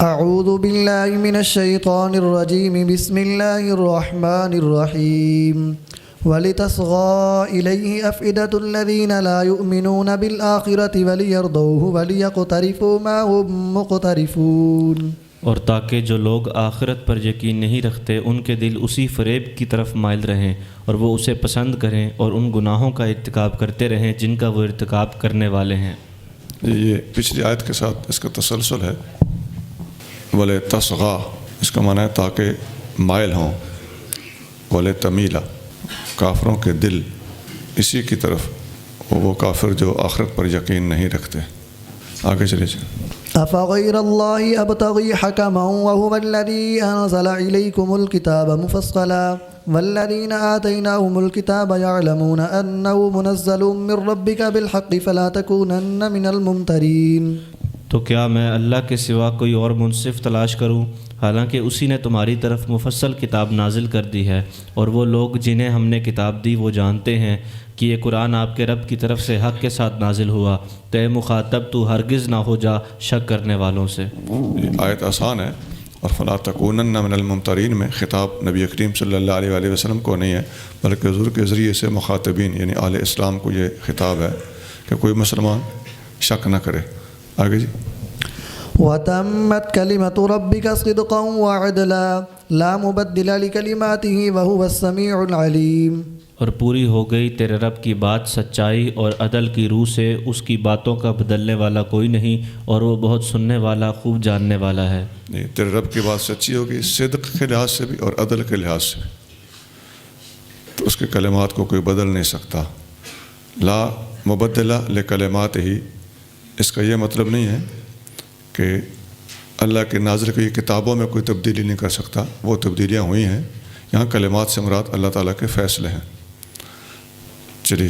اعوذ باللہ من الشیطان الرجیم بسم اللہ الرحمن الرحیم وَلِتَصْغَىٰ إِلَيْهِ أَفْئِدَةُ الَّذِينَ لَا يُؤْمِنُونَ بِالْآخِرَةِ وَلِيَرْضَوْهُ وَلِيَقْتَرِفُوا مَا هُمْ مُقْتَرِفُونَ، اور تاکہ جو لوگ آخرت پر یقین نہیں رکھتے ان کے دل اسی فریب کی طرف مائل رہیں اور وہ اسے پسند کریں اور ان گناہوں کا ارتکاب کرتے رہیں جن کا وہ ارتکاب کرنے والے ہیں۔ یہ پچھلی آیت کے ساتھ اس کا تسلسل ہے۔ وَلِتَصْغَىٰ اس کا معنی ہے تاکہ مائل ہوں، وَلِتَمِيلَ کافروں کے دل اسی کی طرف، وہ کافر جو آخرت پر یقین نہیں رکھتے۔ آگے چلے جائیں۔ أفغير الله أبتغي حكما وهو الذي أنزل إليكم الكتاب مفصلا والذين آتيناهم الكتاب يعلمون أنه منزل من ربك بالحق فلا تكونن من الممترين۔ تو کیا میں اللہ کے سوا کوئی اور منصف تلاش کروں، حالانکہ اسی نے تمہاری طرف مفصل کتاب نازل کر دی ہے، اور وہ لوگ جنہیں ہم نے کتاب دی وہ جانتے ہیں کہ یہ قرآن آپ کے رب کی طرف سے حق کے ساتھ نازل ہوا، تو اے مخاطب تو ہرگز نہ ہو جا شک کرنے والوں سے۔ یہ آیت آسان ہے، اور فلا تکونن من الممترین میں خطاب نبی کریم صلی اللہ علیہ وآلہ وسلم کو نہیں ہے، بلکہ حضور کے ذریعے سے مخاطبین یعنی اہل اسلام کو یہ خطاب ہے کہ کوئی مسلمان شک نہ کرے۔ آگے جی۔ وَتَمَّتْ كَلِمَةُ رَبِّكَ صِدْقًا وَعَدْلًا لَا مُبَدِّلَ لِكَلِمَاتِهِ وَهُوَ السَّمِيعُ الْعَلِيمُ، اور پوری ہو گئی تیرے رب کی بات سچائی اور عدل کی روح سے، اس کی باتوں کا بدلنے والا کوئی نہیں، اور وہ بہت سننے والا خوب جاننے والا ہے۔ تیرے رب کی بات سچی ہوگی، صدق کے لحاظ سے بھی اور عدل کے لحاظ سے، تو اس کے کلمات کو کوئی بدل نہیں سکتا۔ لا مبدلہ لکلماتہ، اس کا یہ مطلب نہیں ہے کہ اللہ کے نازل کی کتابوں میں کوئی تبدیلی نہیں کر سکتا، وہ تبدیلیاں ہوئی ہیں، یہاں کلمات سے مراد اللہ تعالیٰ کے فیصلے ہیں۔ چلیے۔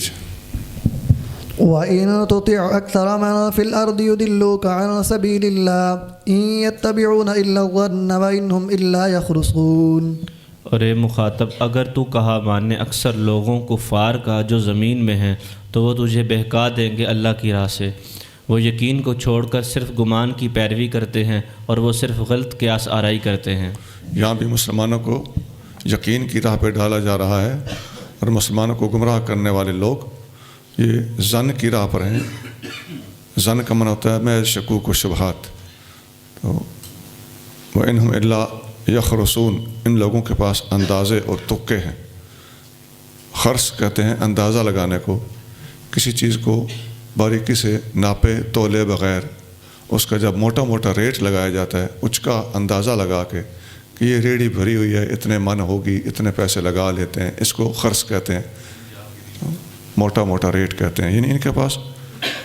وَإِن تُطِعْ أَكْثَرَ مَن فِي الْأَرْضِ يُضِلُّوكَ عَن سَبِيلِ اللَّهِ إِن يَتَّبِعُونَ إِلَّا الظَّنَّ وَإِنْ هُمْ إِلَّا يَخْرُصُونَ، اور اے مخاطب اگر تو کہا ماننے اکثر لوگوں کفار کا جو زمین میں ہیں تو وہ تجھے بہکا دیں گے اللہ کی راہ سے، وہ یقین کو چھوڑ کر صرف گمان کی پیروی کرتے ہیں اور وہ صرف غلط قیاس آرائی کرتے ہیں۔ یہاں بھی مسلمانوں کو یقین کی راہ پہ ڈالا جا رہا ہے، اور مسلمانوں کو گمراہ کرنے والے لوگ یہ ظن کی راہ پر ہیں۔ ظن کا معنی ہوتا ہے محض شکوک و شبہات۔ تو وَإِنْهُمْ إِلَّا يَخْرُصُونَ، ان لوگوں کے پاس اندازے اور تکے ہیں۔ خرص کہتے ہیں اندازہ لگانے کو، کسی چیز کو باریکی سے ناپے تولے بغیر اس کا جب موٹا موٹا ریٹ لگایا جاتا ہے، اس کا اندازہ لگا کے کہ یہ ریڑھی بھری ہوئی ہے، اتنے من ہوگی، اتنے پیسے لگا لیتے ہیں، اس کو خرچ کہتے ہیں، موٹا موٹا ریٹ کہتے ہیں، یعنی ان کے پاس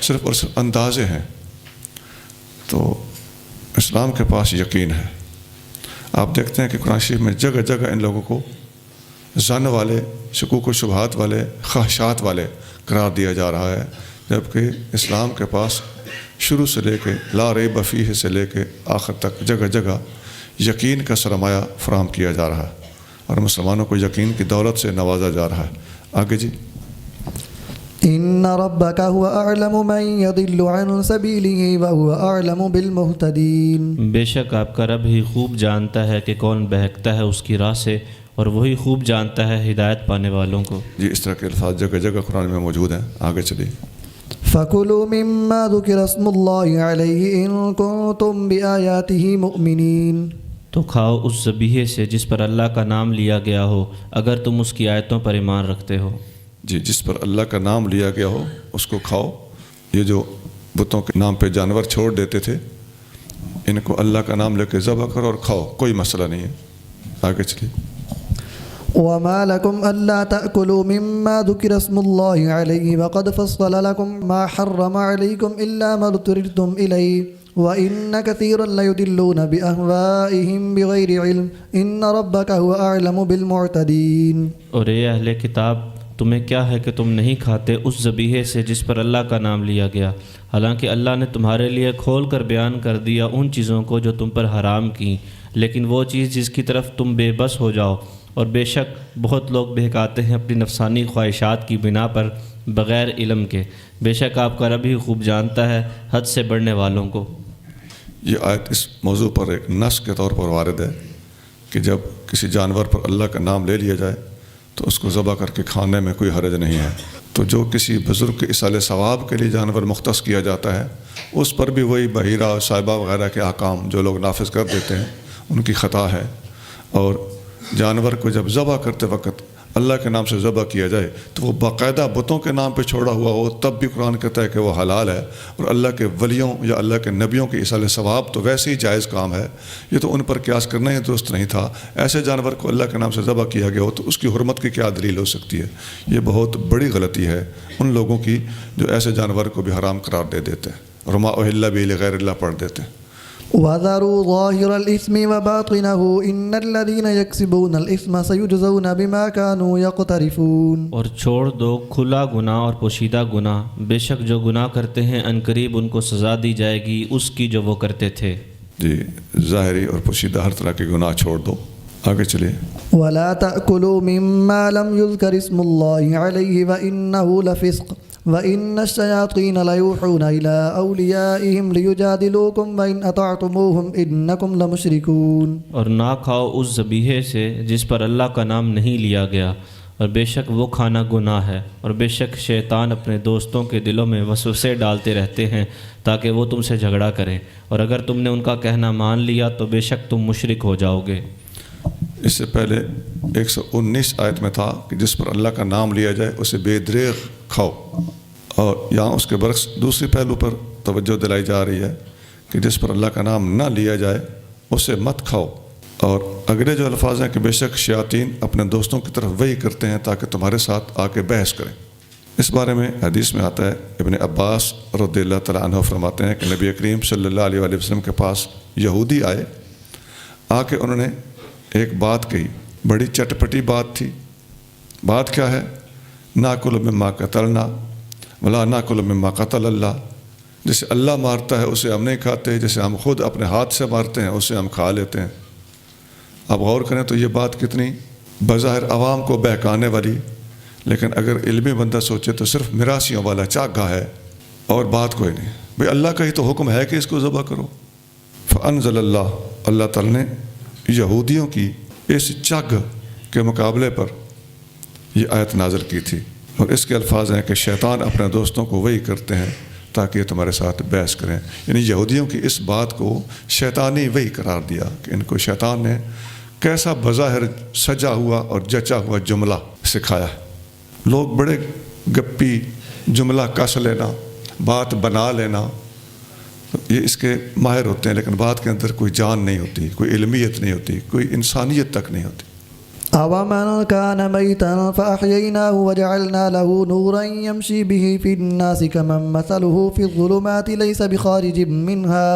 صرف اور صرف اندازے ہیں۔ تو اسلام کے پاس یقین ہے۔ آپ دیکھتے ہیں کہ قرآن شریف میں جگہ جگہ ان لوگوں کو ظن والے، شکوک و شبہات والے، خواہشات والے قرار دیا جا رہا ہے، جبکہ اسلام کے پاس شروع سے لے کے لا ریب فیہ سے لے کے آخر تک جگہ جگہ یقین کا سرمایہ فراہم کیا جا رہا ہے، اور مسلمانوں کو یقین کی دولت سے نوازا جا رہا ہے۔ آگے جی۔ إِنَّ رَبَّكَ هُوَ أَعْلَمُ مَن يَضِلُّ عَن سَبِيلِهِ وَهُوَ أَعْلَمُ بِالْمُهْتَدِينَ، بے شک آپ کا رب ہی خوب جانتا ہے کہ کون بہکتا ہے اس کی راہ سے، اور وہی خوب جانتا ہے ہدایت پانے والوں کو۔ جی، اس طرح کے الفاظ جگہ جگہ قرآن میں موجود ہیں۔ آگے چلیے۔ فَكُلُوا مِمَّا ذُكِرَ اسْمُ اللَّهِ عَلَيْهِ إِن كُنتُم بِآيَاتِهِ مُؤْمِنِينَ، تو کھاؤ اس ذبیحے سے جس پر اللہ کا نام لیا گیا ہو اگر تم اس کی آیتوں پر ایمان رکھتے ہو۔ جی، جس پر اللہ کا نام لیا گیا ہو اس کو کھاؤ۔ یہ جو بتوں کے نام پہ جانور چھوڑ دیتے تھے، ان کو اللہ کا نام لے کے ذبح کرو اور کھاؤ، کوئی مسئلہ نہیں ہے۔ آگے چلیے۔ وَمَا لَكُمْ أَلَّا تَأْكُلُوا مِمَّا ذُكِرَ اسْمُ اللَّهِ عَلَيْهِ وَقَدْ فَصَّلَ لَكُمْ مَا حَرَّمَ عَلَيْكُمْ إِلَّا مَا اضْطُرِرْتُمْ إِلَيْهِ وَإِنَّ كَثِيرًا لَيُضِلُّونَ بِأَهْوَائِهِمْ بِغَيْرِ عِلْمٍ إِنَّ رَبَّكَ هُوَ أَعْلَمُ بِالْمُعْتَدِينَ، اور اے اہل کتاب تمہیں کیا ہے کہ تم نہیں کھاتے اس ذبیحے سے جس پر اللہ کا نام لیا گیا، حالانکہ اللہ نے تمہارے لیے کھول کر بیان کر دیا ان چیزوں کو جو تم پر حرام کی، لیکن وہ چیز جس کی طرف تم بے بس ہو جاؤ، اور بے شک بہت لوگ بہکاتے ہیں اپنی نفسانی خواہشات کی بنا پر بغیر علم کے، بے شک آپ کا رب ہی خوب جانتا ہے حد سے بڑھنے والوں کو۔ یہ آیت اس موضوع پر ایک نص کے طور پر وارد ہے کہ جب کسی جانور پر اللہ کا نام لے لیا جائے تو اس کو ذبح کر کے کھانے میں کوئی حرج نہیں ہے۔ تو جو کسی بزرگ کے اصال ثواب کے لیے جانور مختص کیا جاتا ہے اس پر بھی وہی بحیرہ صاحبہ وغیرہ کے احکام جو لوگ نافذ کر دیتے ہیں ان کی خطا ہے۔ اور جانور کو جب ذبح کرتے وقت اللہ کے نام سے ذبح کیا جائے تو وہ باقاعدہ بتوں کے نام پہ چھوڑا ہوا ہو تب بھی قرآن کہتا ہے کہ وہ حلال ہے، اور اللہ کے ولیوں یا اللہ کے نبیوں کے اصال ثواب تو ویسے ہی جائز کام ہے، یہ تو ان پر قیاس کرنا ہی درست نہیں تھا۔ ایسے جانور کو اللہ کے نام سے ذبح کیا گیا ہو تو اس کی حرمت کی کیا دلیل ہو سکتی ہے؟ یہ بہت بڑی غلطی ہے ان لوگوں کی جو ایسے جانور کو بھی حرام قرار دے دیتے ہیں، وما أهل به لغیر اللہ پڑھ دیتے ہیں۔ وذروا ظاهر الإثم وباطنه إن الذين يكسبون الإثم سيجزون بما كانوا يقترفون۔ اور چھوڑ دو کھلا گناہ اور پوشیدہ گناہ، بے شک جو گناہ کرتے ہیں عنقریب ان کو سزا دی جائے گی اس کی جو وہ کرتے تھے۔ جی، ظاہری اور پوشیدہ ہر طرح کے گناہ چھوڑ دو۔ آگے چلیے۔ ولا تأكلوا مما لم يذكر اسم الله عليه وإنه لفسق وَإِنَّ الشَّيَاطِينَ لَيُوحُونَ إِلَىٰ أَوْلِيَائِهِمْ لِيُجَادِلُوكُمْ وَإِنْ أَطَعْتُمُوهُمْ إِنَّكُمْ لَمُشْرِكُونَ۔ اور نہ کھاؤ اس ذبیحے سے جس پر اللہ کا نام نہیں لیا گیا، اور بے شک وہ کھانا گناہ ہے، اور بے شک شیطان اپنے دوستوں کے دلوں میں وسوسے ڈالتے رہتے ہیں تاکہ وہ تم سے جھگڑا کریں، اور اگر تم نے ان کا کہنا مان لیا تو بے شک تم مشرک ہو جاؤ گے۔ اس سے پہلے 119 آیت میں تھا کہ جس پر اللہ کا نام لیا جائے اسے بے دریغ کھاؤ، اور یہاں اس کے برعکس دوسری پہلو پر توجہ دلائی جا رہی ہے کہ جس پر اللہ کا نام نہ لیا جائے اسے مت کھاؤ۔ اور اگلے جو الفاظ ہیں کہ بے شک شیاطین اپنے دوستوں کی طرف وحی کرتے ہیں تاکہ تمہارے ساتھ آ کے بحث کریں۔ اس بارے میں حدیث میں آتا ہے، ابن عباس رضی اللہ تعالیٰ عنہ فرماتے ہیں کہ نبی کریم صلی اللہ علیہ وآلہ وسلم کے پاس یہودی آئے، آ کے انہوں نے ایک بات کہی، بڑی چٹپٹی بات تھی۔ بات کیا ہے؟ ناکل مما قتلنا ولا ناکل مما قتل اللہ، جسے اللہ مارتا ہے اسے ہم نہیں کھاتے، جسے ہم خود اپنے ہاتھ سے مارتے ہیں اسے ہم کھا لیتے ہیں۔ اب غور کریں تو یہ بات کتنی بظاہر عوام کو بہکانے والی، لیکن اگر علمی بندہ سوچے تو صرف میراثیوں والا چاک ہے اور بات کوئی نہیں۔ بھئی اللہ کا ہی تو حکم ہے کہ اس کو ذبح کرو۔ فانزل اللہ تعالیٰ نے یہودیوں کی اس چگ کے مقابلے پر یہ آیت نازل کی تھی، اور اس کے الفاظ ہیں کہ شیطان اپنے دوستوں کو وحی کرتے ہیں تاکہ یہ تمہارے ساتھ بحث کریں۔ یعنی یہودیوں کی اس بات کو شیطانی وحی قرار دیا کہ ان کو شیطان نے کیسا بظاہر سجا ہوا اور جچا ہوا جملہ سکھایا ہے۔ لوگ بڑے گپی جملہ کس لینا، بات بنا لینا، یہ اس کے ماہر ہوتے ہیں، لیکن بات کے اندر کوئی جان نہیں ہوتی، کوئی علمیت نہیں ہوتی، کوئی انسانیت تک نہیں ہوتی۔ أَوَمَنْ كَانَ مَيْتًا فَأَحْيَيْنَاهُ وَجَعَلْنَا لَهُ نُورًا يَمْشِي بِهِ فِي النَّاسِ كَمَنْ مَثَلُهُ فِي الظُّلُمَاتِ لَيْسَ بِخَارِجٍ مِّنْهَا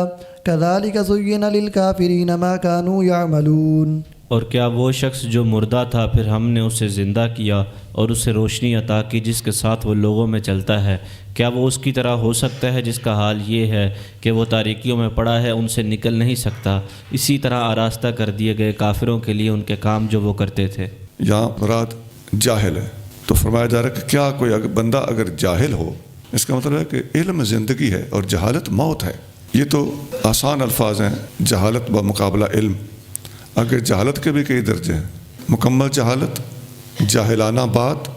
كَذَلِكَ زُيِّنَ لِلْكَافِرِينَ مَا كَانُوا يَعْمَلُونَ۔ اور کیا وہ شخص جو مردہ تھا پھر ہم نے اسے زندہ کیا اور اسے روشنی عطا کی جس کے ساتھ وہ لوگوں میں چلتا ہے، کیا وہ اس کی طرح ہو سکتا ہے جس کا حال یہ ہے کہ وہ تاریکیوں میں پڑا ہے، ان سے نکل نہیں سکتا؟ اسی طرح آراستہ کر دیے گئے کافروں کے لیے ان کے کام جو وہ کرتے تھے۔ یہاں مراد جاہل ہے، تو فرمایا جا رہا ہے کہ کیا کوئی بندہ اگر جاہل ہو، اس کا مطلب ہے کہ علم زندگی ہے اور جہالت موت ہے۔ یہ تو آسان الفاظ ہیں، جہالت بمقابلہ علم۔ اگر جہالت کے بھی کئی درجے ہیں، مکمل جہالت، جاہلانہ بات،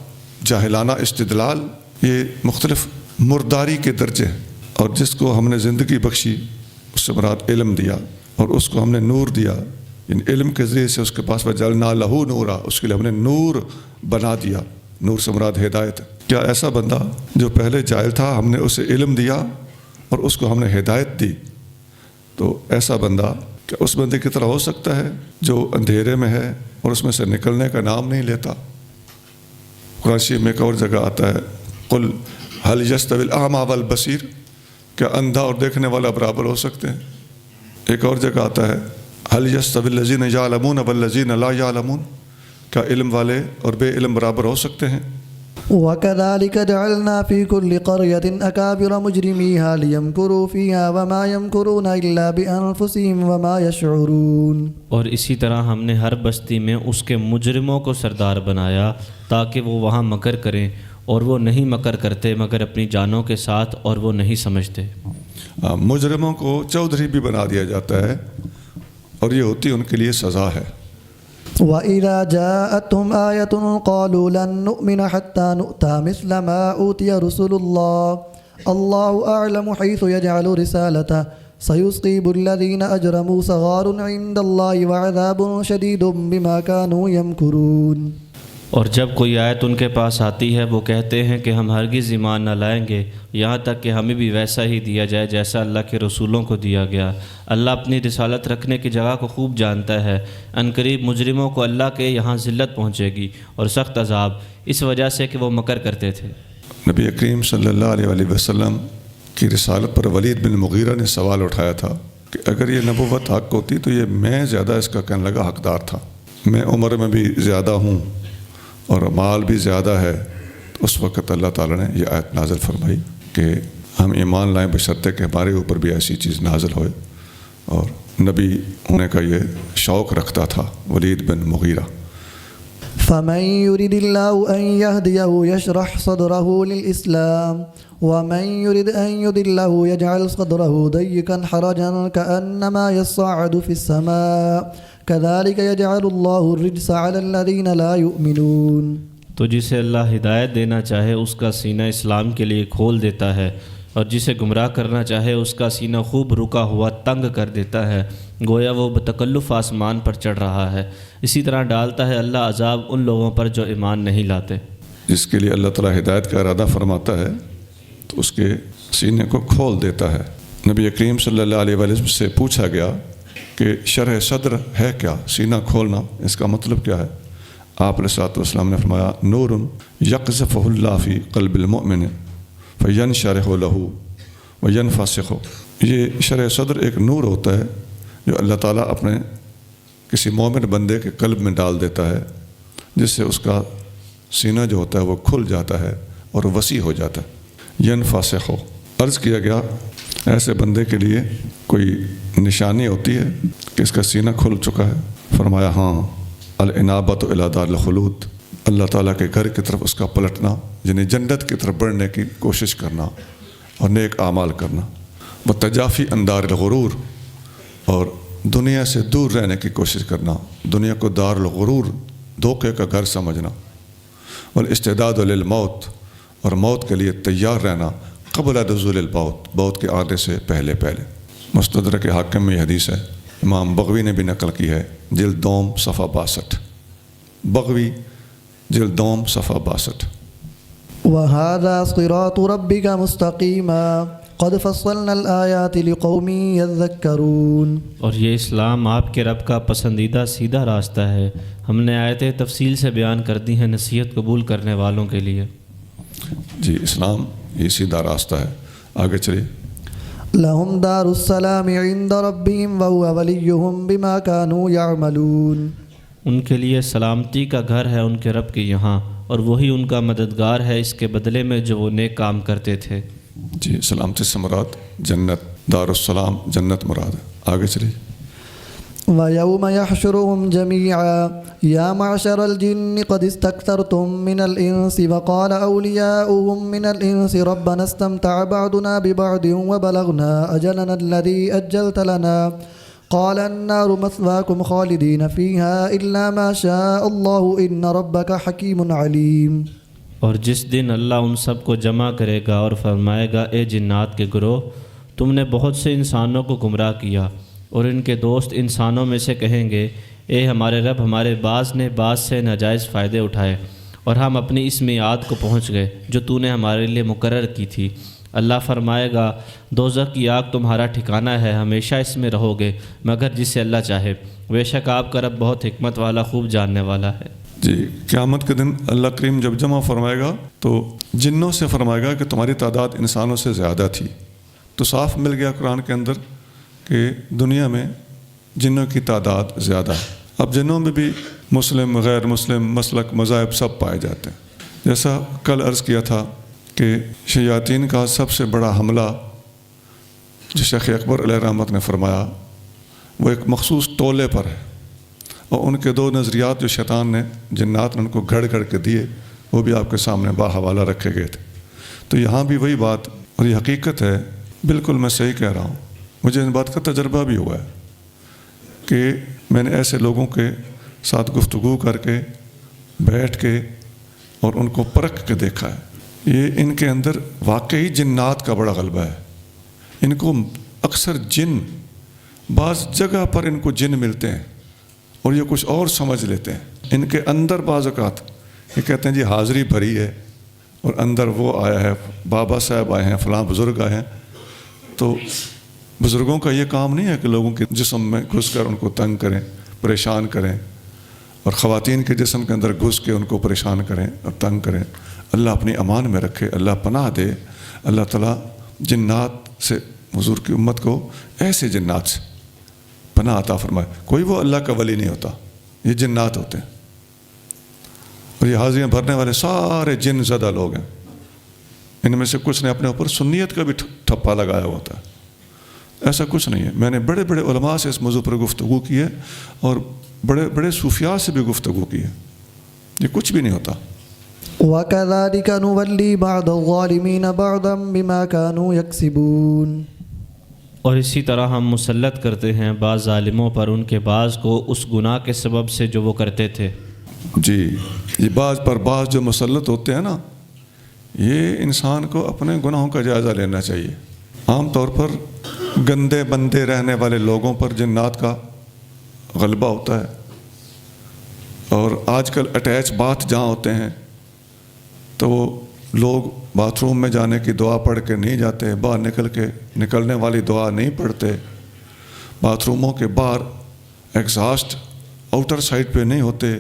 جاہلانہ استدلال، یہ مختلف مرداری کے درجے ہیں۔ اور جس کو ہم نے زندگی بخشی اس سے مراد علم دیا، اور اس کو ہم نے نور دیا، یعنی علم کے ذریعے سے اس کے پاس وجعلنا لہ نورا، اس کے لیے ہم نے نور بنا دیا۔ نور سے مراد ہدایت ہے۔ کیا ایسا بندہ جو پہلے جاہل تھا ہم نے اسے علم دیا اور اس کو ہم نے ہدایت دی، تو ایسا بندہ کہ اس بندے کی طرح ہو سکتا ہے جو اندھیرے میں ہے اور اس میں سے نکلنے کا نام نہیں لیتا؟ قرآن شریف میں ایک اور جگہ آتا ہے، قل هل يستوي الاعمى والبصير، کیا اندھا اور دیکھنے والا برابر ہو سکتے ہیں؟ ایک اور جگہ آتا ہے هل يستوي الذين يعلمون والذين لا يعلمون، کیا علم والے اور بے علم برابر ہو سکتے ہیں؟ وَكَذَلِكَ جَعَلْنَا فِي كُلِّ قَرْيَةٍ أَكَابِرَ مُجْرِمِيهَا لِيَمْكُرُوا فِيهَا وَمَا يَمْكُرُونَ إِلَّا بِأَنفُسِهِمْ وَمَا يَشْعُرُونَ۔ اور اسی طرح ہم نے ہر بستی میں اس کے مجرموں کو سردار بنایا تاکہ وہ وہاں مکر کریں، اور وہ نہیں مکر کرتے مگر اپنی جانوں کے ساتھ، اور وہ نہیں سمجھتے۔ مجرموں کو چودھری بھی بنا دیا جاتا ہے اور یہ ہوتی ان کے لیے سزا ہے۔ وَإِذَا جَاءَتْهُمْ آيَةٌ قَالُوا لَن نُؤْمِنَ حَتَّى نُؤْتَىٰ مِثْلَ مَا أُوتِيَ رُسُلُ اللَّهِ اللَّهُ أَعْلَمُ حَيْثُ يَجْعَلُ رِسَالَتَهُ سَيُصِيبُ الَّذِينَ أَجْرَمُوا صَغَارٌ عِندَ اللَّهِ وَعَذَابٌ شَدِيدٌ بِمَا كَانُوا يَمْكُرُونَ۔ اور جب کوئی آیت ان کے پاس آتی ہے وہ کہتے ہیں کہ ہم ہرگز ایمان نہ لائیں گے یہاں تک کہ ہمیں بھی ویسا ہی دیا جائے جیسا اللہ کے رسولوں کو دیا گیا۔ اللہ اپنی رسالت رکھنے کی جگہ کو خوب جانتا ہے۔ عنقریب مجرموں کو اللہ کے یہاں ذلت پہنچے گی اور سخت عذاب، اس وجہ سے کہ وہ مکر کرتے تھے۔ نبی کریم صلی اللہ علیہ وآلہ وسلم کی رسالت پر ولید بن مغیرہ نے سوال اٹھایا تھا کہ اگر یہ نبوت حق ہوتی تو یہ میں زیادہ اس کا کہنے لگا حقدار تھا، میں عمر میں بھی زیادہ ہوں اور مال بھی زیادہ ہے۔ تو اس وقت اللہ تعالیٰ نے یہ آیت نازل فرمائی کہ ہم ایمان لائیں بشرطے کہ ہمارے اوپر بھی ایسی چیز نازل ہوئے، اور نبی ہونے کا یہ شوق رکھتا تھا ولید بن مغیرہ۔ فَمَن يُرِدِ اللَّهُ أَن يَهْدِيَهُ يَشْرَحْ صَدْرَهُ لِلْإِسْلَامِ وَمَن يُرِدْ أَن يُضِلَّهُ يَجْعَلْ صَدْرَهُ ضَيِّقًا حَرَجًا كَأَنَّمَا يَصَّعَّدُ فِي السَّمَاءِ كَذَلِكَ يَجْعَلُ اللَّهُ الرِّجْسَ عَلَى الَّذِينَ لَا يُؤْمِنُونَ۔ تو جسے اللہ ہدایت دینا چاہے اس کا سینہ اسلام کے لیے کھول دیتا ہے، اور جسے گمراہ کرنا چاہے اس کا سینہ خوب رکا ہوا تنگ کر دیتا ہے، گویا وہ بتکلف آسمان پر چڑھ رہا ہے۔ اسی طرح ڈالتا ہے اللہ عذاب ان لوگوں پر جو ایمان نہیں لاتے۔ جس کے لیے اللہ تعالیٰ ہدایت کا ارادہ فرماتا ہے تو اس کے سینے کو کھول دیتا ہے۔ نبی کریم صلی اللہ علیہ وسلم سے پوچھا گیا کہ شرح صدر ہے کیا؟ سینہ کھولنا اس کا مطلب کیا ہے؟ آپ علیہ الصلوۃ والسلام نے فرمایا نور یقذفہ اللہ فی قلب المؤمن فینشرح لہ وینفسخ۔ یہ شرح صدر ایک نور ہوتا ہے جو اللہ تعالیٰ اپنے کسی مومن بندے کے قلب میں ڈال دیتا ہے، جس سے اس کا سینہ جو ہوتا ہے وہ کھل جاتا ہے اور وسیع ہو جاتا ہے۔ ینفسخ، عرض کیا گیا ایسے بندے کے لیے کوئی نشانی ہوتی ہے کہ اس کا سینہ کھل چکا ہے؟ فرمایا ہاں، الانابۃ الی دار الخلود، اللہ تعالیٰ کے گھر کی طرف اس کا پلٹنا، یعنی جنت کی طرف بڑھنے کی کوشش کرنا اور نیک اعمال کرنا۔ والتجافی عن دار الغرور، اور دنیا سے دور رہنے کی کوشش کرنا، دنیا کو دار الغرور، دھوکے کا گھر سمجھنا۔ والاستعداد للموت، اور موت کے لیے تیار رہنا قبل نزول الموت، موت کے آنے سے پہلے پہلے۔ مستدرک حاکم میں یہ حدیث ہے، امام بغوی نے بھی نقل کی ہے، جلد دوم صفحہ 62، بغوی جلد دوم صفحہ 62۔ وَهَذَا صِرَاطُ رَبِّكَ مُسْتَقِيمًا قَدْ فَصَّلْنَا الْآيَاتِ لِقَوْمٍ يَذَّكَّرُونَ۔ اور یہ اسلام آپ کے رب کا پسندیدہ سیدھا راستہ ہے، ہم نے آیتیں تفصیل سے بیان کر دی ہیں نصیحت قبول کرنے والوں کے لیے۔ جی، اسلام یہ سیدھا راستہ ہے۔ آگے چلیے۔ لَهُمْ دَارُ السَّلَامِ عِنْدَ رَبِّهِمْ وَهُوَ وَلِيُّهُمْ بِمَا كَانُوا يَعْمَلُونَ۔ ان کے لیے سلامتی کا گھر ہے ان کے رب کے یہاں، اور وہی ان کا مددگار ہے اس کے بدلے میں جو وہ نیک کام کرتے تھے۔ جی، سلامتی سے مراد جنت، دار السلام جنت مراد ہے۔ آگے چلیے۔ وَيَوْمَ يَحْشُرُهُمْ جَمِيعًا يَا مَعْشَرَ الْجِنِّ قَدِ اسْتَكْثَرْتُم مِّنَ الْإِنسِ وَقَالَ أَوْلِيَاؤُهُم مِّنَ الْإِنسِ رَبَّنَا اسْتَمْتَعَ بَعْضُنَا بِبَعْضٍ وَبَلَغْنَا أَجَلَنَا الَّذِي أَجَّلْتَ لَنَا قَالَ النَّارُ مَثْوَاكُمْ خَالِدِينَ فِيهَا إِلَّا مَا شَاءَ اللَّهُ إِنَّ رَبَّكَ حَكِيمٌ عَلِيمٌ۔ اور جس دن اللہ ان سب کو جمع کرے گا اور فرمائے گا اے جنات کے گروہ، تم نے بہت سے انسانوں کو گمراہ کیا، اور ان کے دوست انسانوں میں سے کہیں گے اے ہمارے رب، ہمارے بعض نے بعض سے ناجائز فائدے اٹھائے، اور ہم اپنی اس میعاد کو پہنچ گئے جو تو نے ہمارے لیے مقرر کی تھی۔ اللہ فرمائے گا دوزخ کی آگ تمہارا ٹھکانہ ہے، ہمیشہ اس میں رہو گے مگر جسے اللہ چاہے، بے شک آپ کا رب بہت حکمت والا، خوب جاننے والا ہے۔ جی، قیامت کے دن اللہ کریم جب جمع فرمائے گا تو جنوں سے فرمائے گا کہ تمہاری تعداد انسانوں سے زیادہ تھی۔ تو صاف مل گیا قرآن کے اندر کہ دنیا میں جنوں کی تعداد زیادہ ہے۔ اب جنوں میں بھی مسلم، غیر مسلم، مسلک، مذاہب سب پائے جاتے ہیں۔ جیسا کل عرض کیا تھا کہ شیاطین کا سب سے بڑا حملہ جو شیخ اکبر علیہ رحمت نے فرمایا وہ ایک مخصوص ٹولے پر ہے، اور ان کے دو نظریات جو شیطان نے جنات نے ان کو گھڑ گھڑ کے دیے وہ بھی آپ کے سامنے باحوالہ رکھے گئے تھے۔ تو یہاں بھی وہی بات، اور یہ حقیقت ہے بالکل میں صحیح کہہ رہا ہوں. مجھے ان بات کا تجربہ بھی ہوا ہے کہ میں نے ایسے لوگوں کے ساتھ گفتگو کر کے بیٹھ کے اور ان کو پرکھ کے دیکھا ہے. یہ ان کے اندر واقعی جنات کا بڑا غلبہ ہے. ان کو اکثر جن، بعض جگہ پر ان کو جن ملتے ہیں اور یہ کچھ اور سمجھ لیتے ہیں. ان کے اندر بعض اوقات یہ کہتے ہیں جی حاضری بھری ہے اور اندر وہ آیا ہے، بابا صاحب آئے ہیں، فلاں بزرگ آئے ہیں. تو بزرگوں کا یہ کام نہیں ہے کہ لوگوں کے جسم میں گھس کر ان کو تنگ کریں، پریشان کریں، اور خواتین کے جسم کے اندر گھس کے ان کو پریشان کریں اور تنگ کریں. اللہ اپنی امان میں رکھے، اللہ پناہ دے. اللہ تعالیٰ جنات سے، حضور کی امت کو ایسے جنات سے پناہ عطا فرمائے. کوئی وہ اللہ کا ولی نہیں ہوتا، یہ جنات ہوتے ہیں. اور یہ حاضریاں بھرنے والے سارے جن زدہ لوگ ہیں. ان میں سے کچھ نے اپنے اوپر سنیت کا بھی ٹھپا لگایا ہوتا ہے. ایسا کچھ نہیں ہے. میں نے بڑے بڑے علماء سے اس موضوع پر گفتگو کی ہے اور بڑے بڑے صوفیاء سے بھی گفتگو کی ہے. یہ کچھ بھی نہیں ہوتا. وَكَذَلِكَ نُوَلِّي بَعْضَ الظَّالِمِينَ بَعْضًا بِمَا كَانُوا يَكْسِبُونَ. اور اسی طرح ہم مسلط کرتے ہیں بعض ظالموں پر ان کے بعض کو اس گناہ کے سبب سے جو وہ کرتے تھے. جی، یہ بعض پر بعض جو مسلط ہوتے ہیں نا، یہ انسان کو اپنے گناہوں کا جائزہ لینا چاہیے. عام طور پر گندے بندے رہنے والے لوگوں پر جنات کا غلبہ ہوتا ہے. اور آج کل اٹیچ باتھ جہاں ہوتے ہیں تو وہ لوگ باتھ روم میں جانے کی دعا پڑھ کے نہیں جاتے، باہر نکلنے والی دعا نہیں پڑھتے. باتھ روموں کے باہر ایگزاسٹ آؤٹر سائڈ پہ نہیں ہوتے،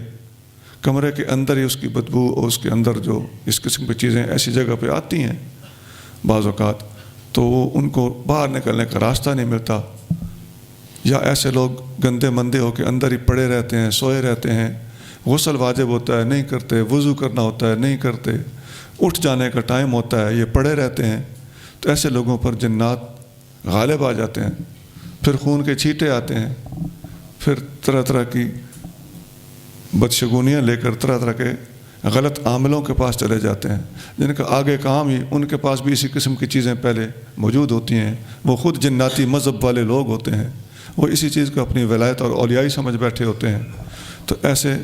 کمرے کے اندر ہی اس کی بدبو اور اس کے اندر جو اس قسم کی چیزیں ایسی جگہ پہ آتی ہیں بعض اوقات، تو وہ ان کو باہر نکلنے کا راستہ نہیں ملتا. یا ایسے لوگ گندے مندے ہو کے اندر ہی پڑے رہتے ہیں، سوئے رہتے ہیں. غسل واجب ہوتا ہے نہیں کرتے، وضو کرنا ہوتا ہے نہیں کرتے، اٹھ جانے کا ٹائم ہوتا ہے یہ پڑے رہتے ہیں. تو ایسے لوگوں پر جنات غالب آ جاتے ہیں. پھر خون کے چھینٹے آتے ہیں، پھر طرح طرح کی بدشگونیاں لے کر طرح طرح کے غلط عاملوں کے پاس چلے جاتے ہیں، جن کا آگے کام ہی ان کے پاس بھی اسی قسم کی چیزیں پہلے موجود ہوتی ہیں. وہ خود جناتی مذہب والے لوگ ہوتے ہیں، وہ اسی چیز کو اپنی ولایت اور اولیائی سمجھ بیٹھے ہوتے ہیں. تو ایسے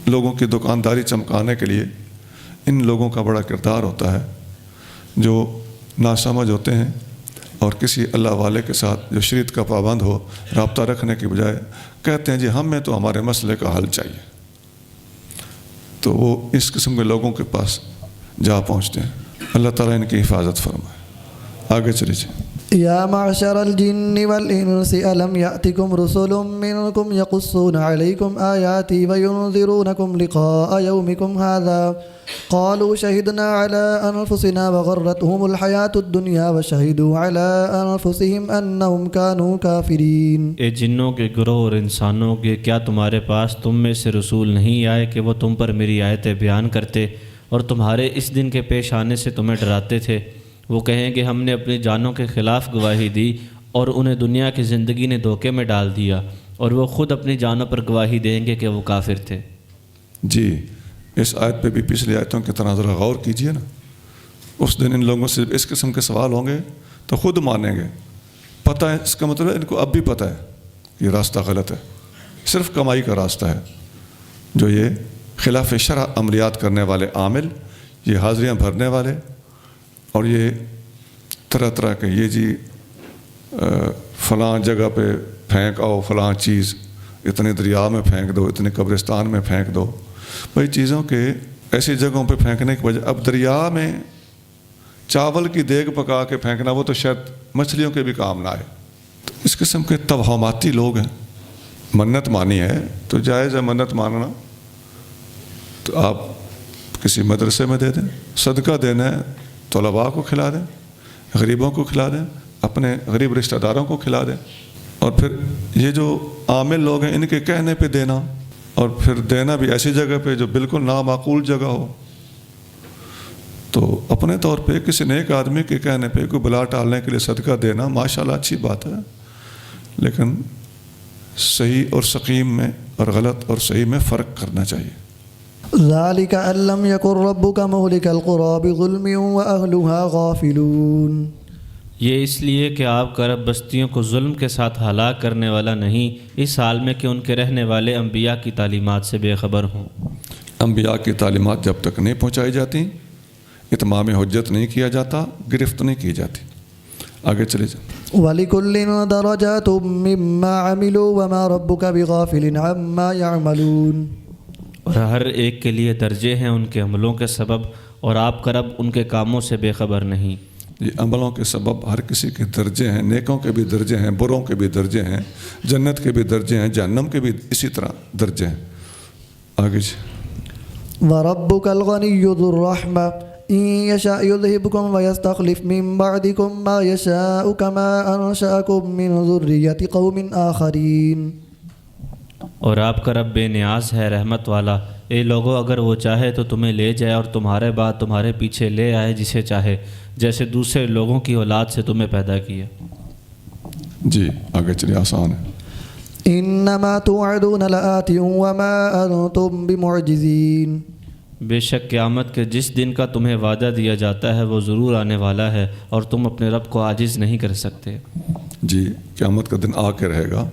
لوگوں کی دکانداری چمکانے کے لیے ان لوگوں کا بڑا کردار ہوتا ہے، جو ناسمجھ ہوتے ہیں اور کسی اللہ والے کے ساتھ جو شریعت کا پابند ہو رابطہ رکھنے کی بجائے کہتے ہیں جی ہمیں تو ہمارے مسئلے کا حل چاہیے. تو وہ اس قسم کے لوگوں کے پاس جا پہنچتے ہیں. اللہ تعالیٰ ان کی حفاظت فرمائے. آگے چلیے. يا معشر الجن والإنس ألم يأتكم رسل منكم يقصون عليكم آياتي وينذرونكم لقاء يومكم هذا قالوا شهدنا على أنفسنا وغرتهم الحياة الدنيا وشهدوا على أنفسهم أنهم كانوا كافرين. اے جنوں کے گروہ اور انسانوں کے، کیا تمہارے پاس تم میں سے رسول نہیں آئے کہ وہ تم پر میری آیتیں بیان کرتے اور تمہارے اس دن کے پیش آنے سے تمہیں ڈراتے تھے؟ وہ کہیں کہ ہم نے اپنی جانوں کے خلاف گواہی دی اور انہیں دنیا کی زندگی نے دھوکے میں ڈال دیا، اور وہ خود اپنی جانوں پر گواہی دیں گے کہ وہ کافر تھے. جی، اس آیت پہ بھی پچھلی آیتوں کی طرح ذرا غور کیجئے نا. اس دن ان لوگوں سے اس قسم کے سوال ہوں گے تو خود مانیں گے. پتہ ہے، اس کا مطلب ہے ان کو اب بھی پتہ ہے یہ راستہ غلط ہے، صرف کمائی کا راستہ ہے. جو یہ خلاف شرع عملیات کرنے والے عامل، یہ حاضریاں بھرنے والے، اور یہ طرح طرح کے یہ جی فلاں جگہ پہ پھینک آؤ فلاں چیز، اتنے دریا میں پھینک دو، اتنے قبرستان میں پھینک دو. بھائی چیزوں کے ایسی جگہوں پہ پھینکنے کی وجہ، اب دریا میں چاول کی دیگ پکا کے پھینکنا وہ تو شاید مچھلیوں کے بھی کام نہ آئے. تو اس قسم کے توہماتی لوگ ہیں. منت مانی ہے تو جائز ہے منت ماننا، تو آپ کسی مدرسے میں دے دیں. صدقہ دینا ہے طلباء کو کھلا دیں، غریبوں کو کھلا دیں، اپنے غریب رشتہ داروں کو کھلا دیں. اور پھر یہ جو عامل لوگ ہیں ان کے کہنے پہ دینا، اور پھر دینا بھی ایسی جگہ پہ جو بالکل نامعقول جگہ ہو. تو اپنے طور پہ کسی نیک آدمی کے کہنے پہ کوئی بلا ٹالنے کے لیے صدقہ دینا ماشاءاللہ اچھی بات ہے، لیکن صحیح اور سقیم میں اور غلط اور صحیح میں فرق کرنا چاہیے. ذلك أن لم يكن ربك مهلك القرى بظلم وأهلها غافلون. یہ اس لیے کہ آپ کا رب بستیوں کو ظلم کے ساتھ ہلاک کرنے والا نہیں، اس حال میں کہ ان کے رہنے والے انبیاء کی تعلیمات سے بے خبر ہوں۔ انبیاء کی تعلیمات جب تک نہیں پہنچائی جاتی، اتمام حجت نہیں کیا جاتا، گرفت نہیں کی جاتی۔ آگے چلے جائیں۔ وَلِكُلٍّ دَرَجَاتٌ مِّمَّا عَمِلُوا وَمَا رَبُّكَ بِغَافِلٍ عَمَّا يَعْمَلُونَ، اور ہر ایک کے لیے درجے ہیں ان کے عملوں کے سبب، اور آپ کا رب ان کے کاموں سے بے خبر نہیں۔ یہ عملوں کے سبب ہر کسی کے درجے ہیں، نیکوں کے بھی درجے ہیں، بروں کے بھی درجے ہیں، جنت کے بھی درجے ہیں، جہنم کے بھی اسی طرح درجے ہیں۔ آگے جی۔ وَرَبُّكَ الْغَنِيُّ ذُو الرَّحْمَةِ إِن يَشَأْ يُذْهِبْكُمْ وَيَسْتَخْلِفْ مِن بَعْدِكُم مَّا يَشَاءُ كَمَا أَنشَأَكُم مِّن ذُرِّيَّةِ قَوْمٍ آخَرِينَ۔ اور آپ کا رب بے نیاز ہے، رحمت والا۔ اے لوگو، اگر وہ چاہے تو تمہیں لے جائے اور تمہارے بعد تمہارے پیچھے لے آئے جسے چاہے، جیسے دوسرے لوگوں کی اولاد سے تمہیں پیدا کیا۔ جی آگے چلیے، آسان ہے۔ إِنَّمَا تُوعَدُونَ لَآتٍ وَمَا أَنتُم بِمُعْجِزِينَ، بے شک قیامت کے جس دن کا تمہیں وعدہ دیا جاتا ہے وہ ضرور آنے والا ہے، اور تم اپنے رب کو عاجز نہیں کر سکتے۔ جی قیامت کا دن آ کے رہے گا۔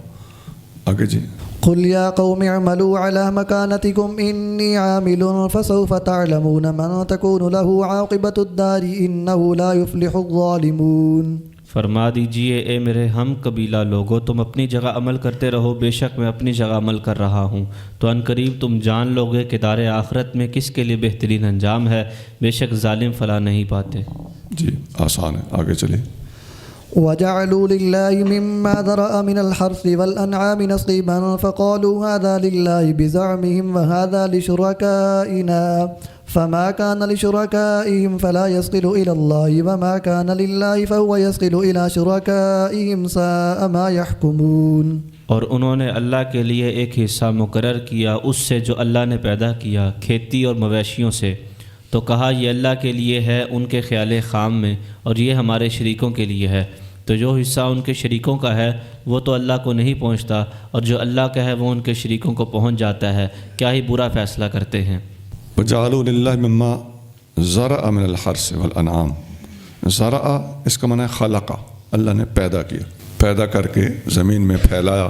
آگے جی۔ قُلْ يَا قَوْمِ اعْمَلُوا عَلَى مَكَانَتِكُمْ إِنِّي عَامِلٌ فَسَوْفَ تَعْلَمُونَ مَنْ تَكُونُ لَهُ عَاقِبَةُ الدَّارِ إِنَّهُ لَا يُفْلِحُ الظَّالِمُونَ۔ فرما دیجئے، اے میرے ہم قبیلہ لوگو، تم اپنی جگہ عمل کرتے رہو، بے شک میں اپنی جگہ عمل کر رہا ہوں، تو ان قریب تم جان لوگے کہ دار آخرت میں کس کے لیے بہترین انجام ہے، بے شک ظالم فلاح نہیں پاتے۔ جی آسان ہے، آگے چلیے۔ وَجَعَلُوا لِلَّهِ مِمَّا ذَرَأَ مِنَ الْحَرْثِ وَالْأَنْعَامِ نَصِيبًا فَقَالُوا هَذَا لِلَّهِ بِزَعْمِهِمْ وَهَذَا لِشُرَكَائِنَا فَمَا كَانَ لِشُرَكَائِهِمْ فَلَا يَصِلُ إِلَى اللَّهِ وَمَا كَانَ لِلَّهِ فَهُوَ يَصِلُ إِلَى شُرَكَائِهِمْ سَاءَ مَا يَحْكُمُونَ۔ اور انہوں نے اللہ کے لیے ایک حصہ مقرر کیا اس سے جو اللہ نے پیدا کیا، کھیتی اور مویشیوں سے، تو کہا یہ اللہ کے لیے ہے ان کے خیال خام میں، اور یہ ہمارے شریکوں کے لیے ہے، تو جو حصہ ان کے شریکوں کا ہے وہ تو اللہ کو نہیں پہنچتا، اور جو اللہ کا ہے وہ ان کے شریکوں کو پہنچ جاتا ہے، کیا ہی برا فیصلہ کرتے ہیں۔ وَجَعَلُوا لِلَّهِ مِمَّا زَرَعَ مِنَ الْحَرْثِ وَالْأَنْعَامِ، زَرَعَ اس کا معنی ہے خلقہ، اللہ نے پیدا کیا، پیدا کر کے زمین میں پھیلایا۔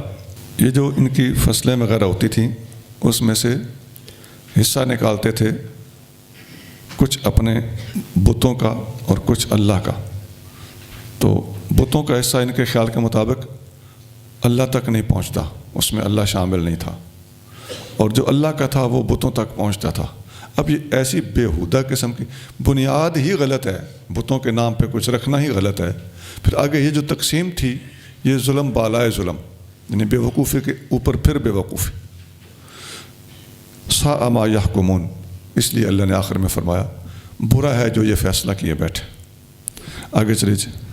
یہ جو ان کی فصلیں وغیرہ ہوتی تھیں اس میں سے حصہ نکالتے تھے، کچھ اپنے بتوں کا اور کچھ اللہ کا۔ تو بتوں کا حصہ ان کے خیال کے مطابق اللہ تک نہیں پہنچتا، اس میں اللہ شامل نہیں تھا، اور جو اللہ کا تھا وہ بتوں تک پہنچتا تھا۔ اب یہ ایسی بیہودہ قسم کی بنیاد ہی غلط ہے، بتوں کے نام پہ کچھ رکھنا ہی غلط ہے۔ پھر آگے یہ جو تقسیم تھی یہ ظلم بالائے ظلم، یعنی بے وقوفی کے اوپر پھر بے وقوفی۔ ساء ما یحکمون، اس لیے اللہ نے آخر میں فرمایا برا ہے جو یہ فیصلہ کیے بیٹھے۔ آگے چلیے۔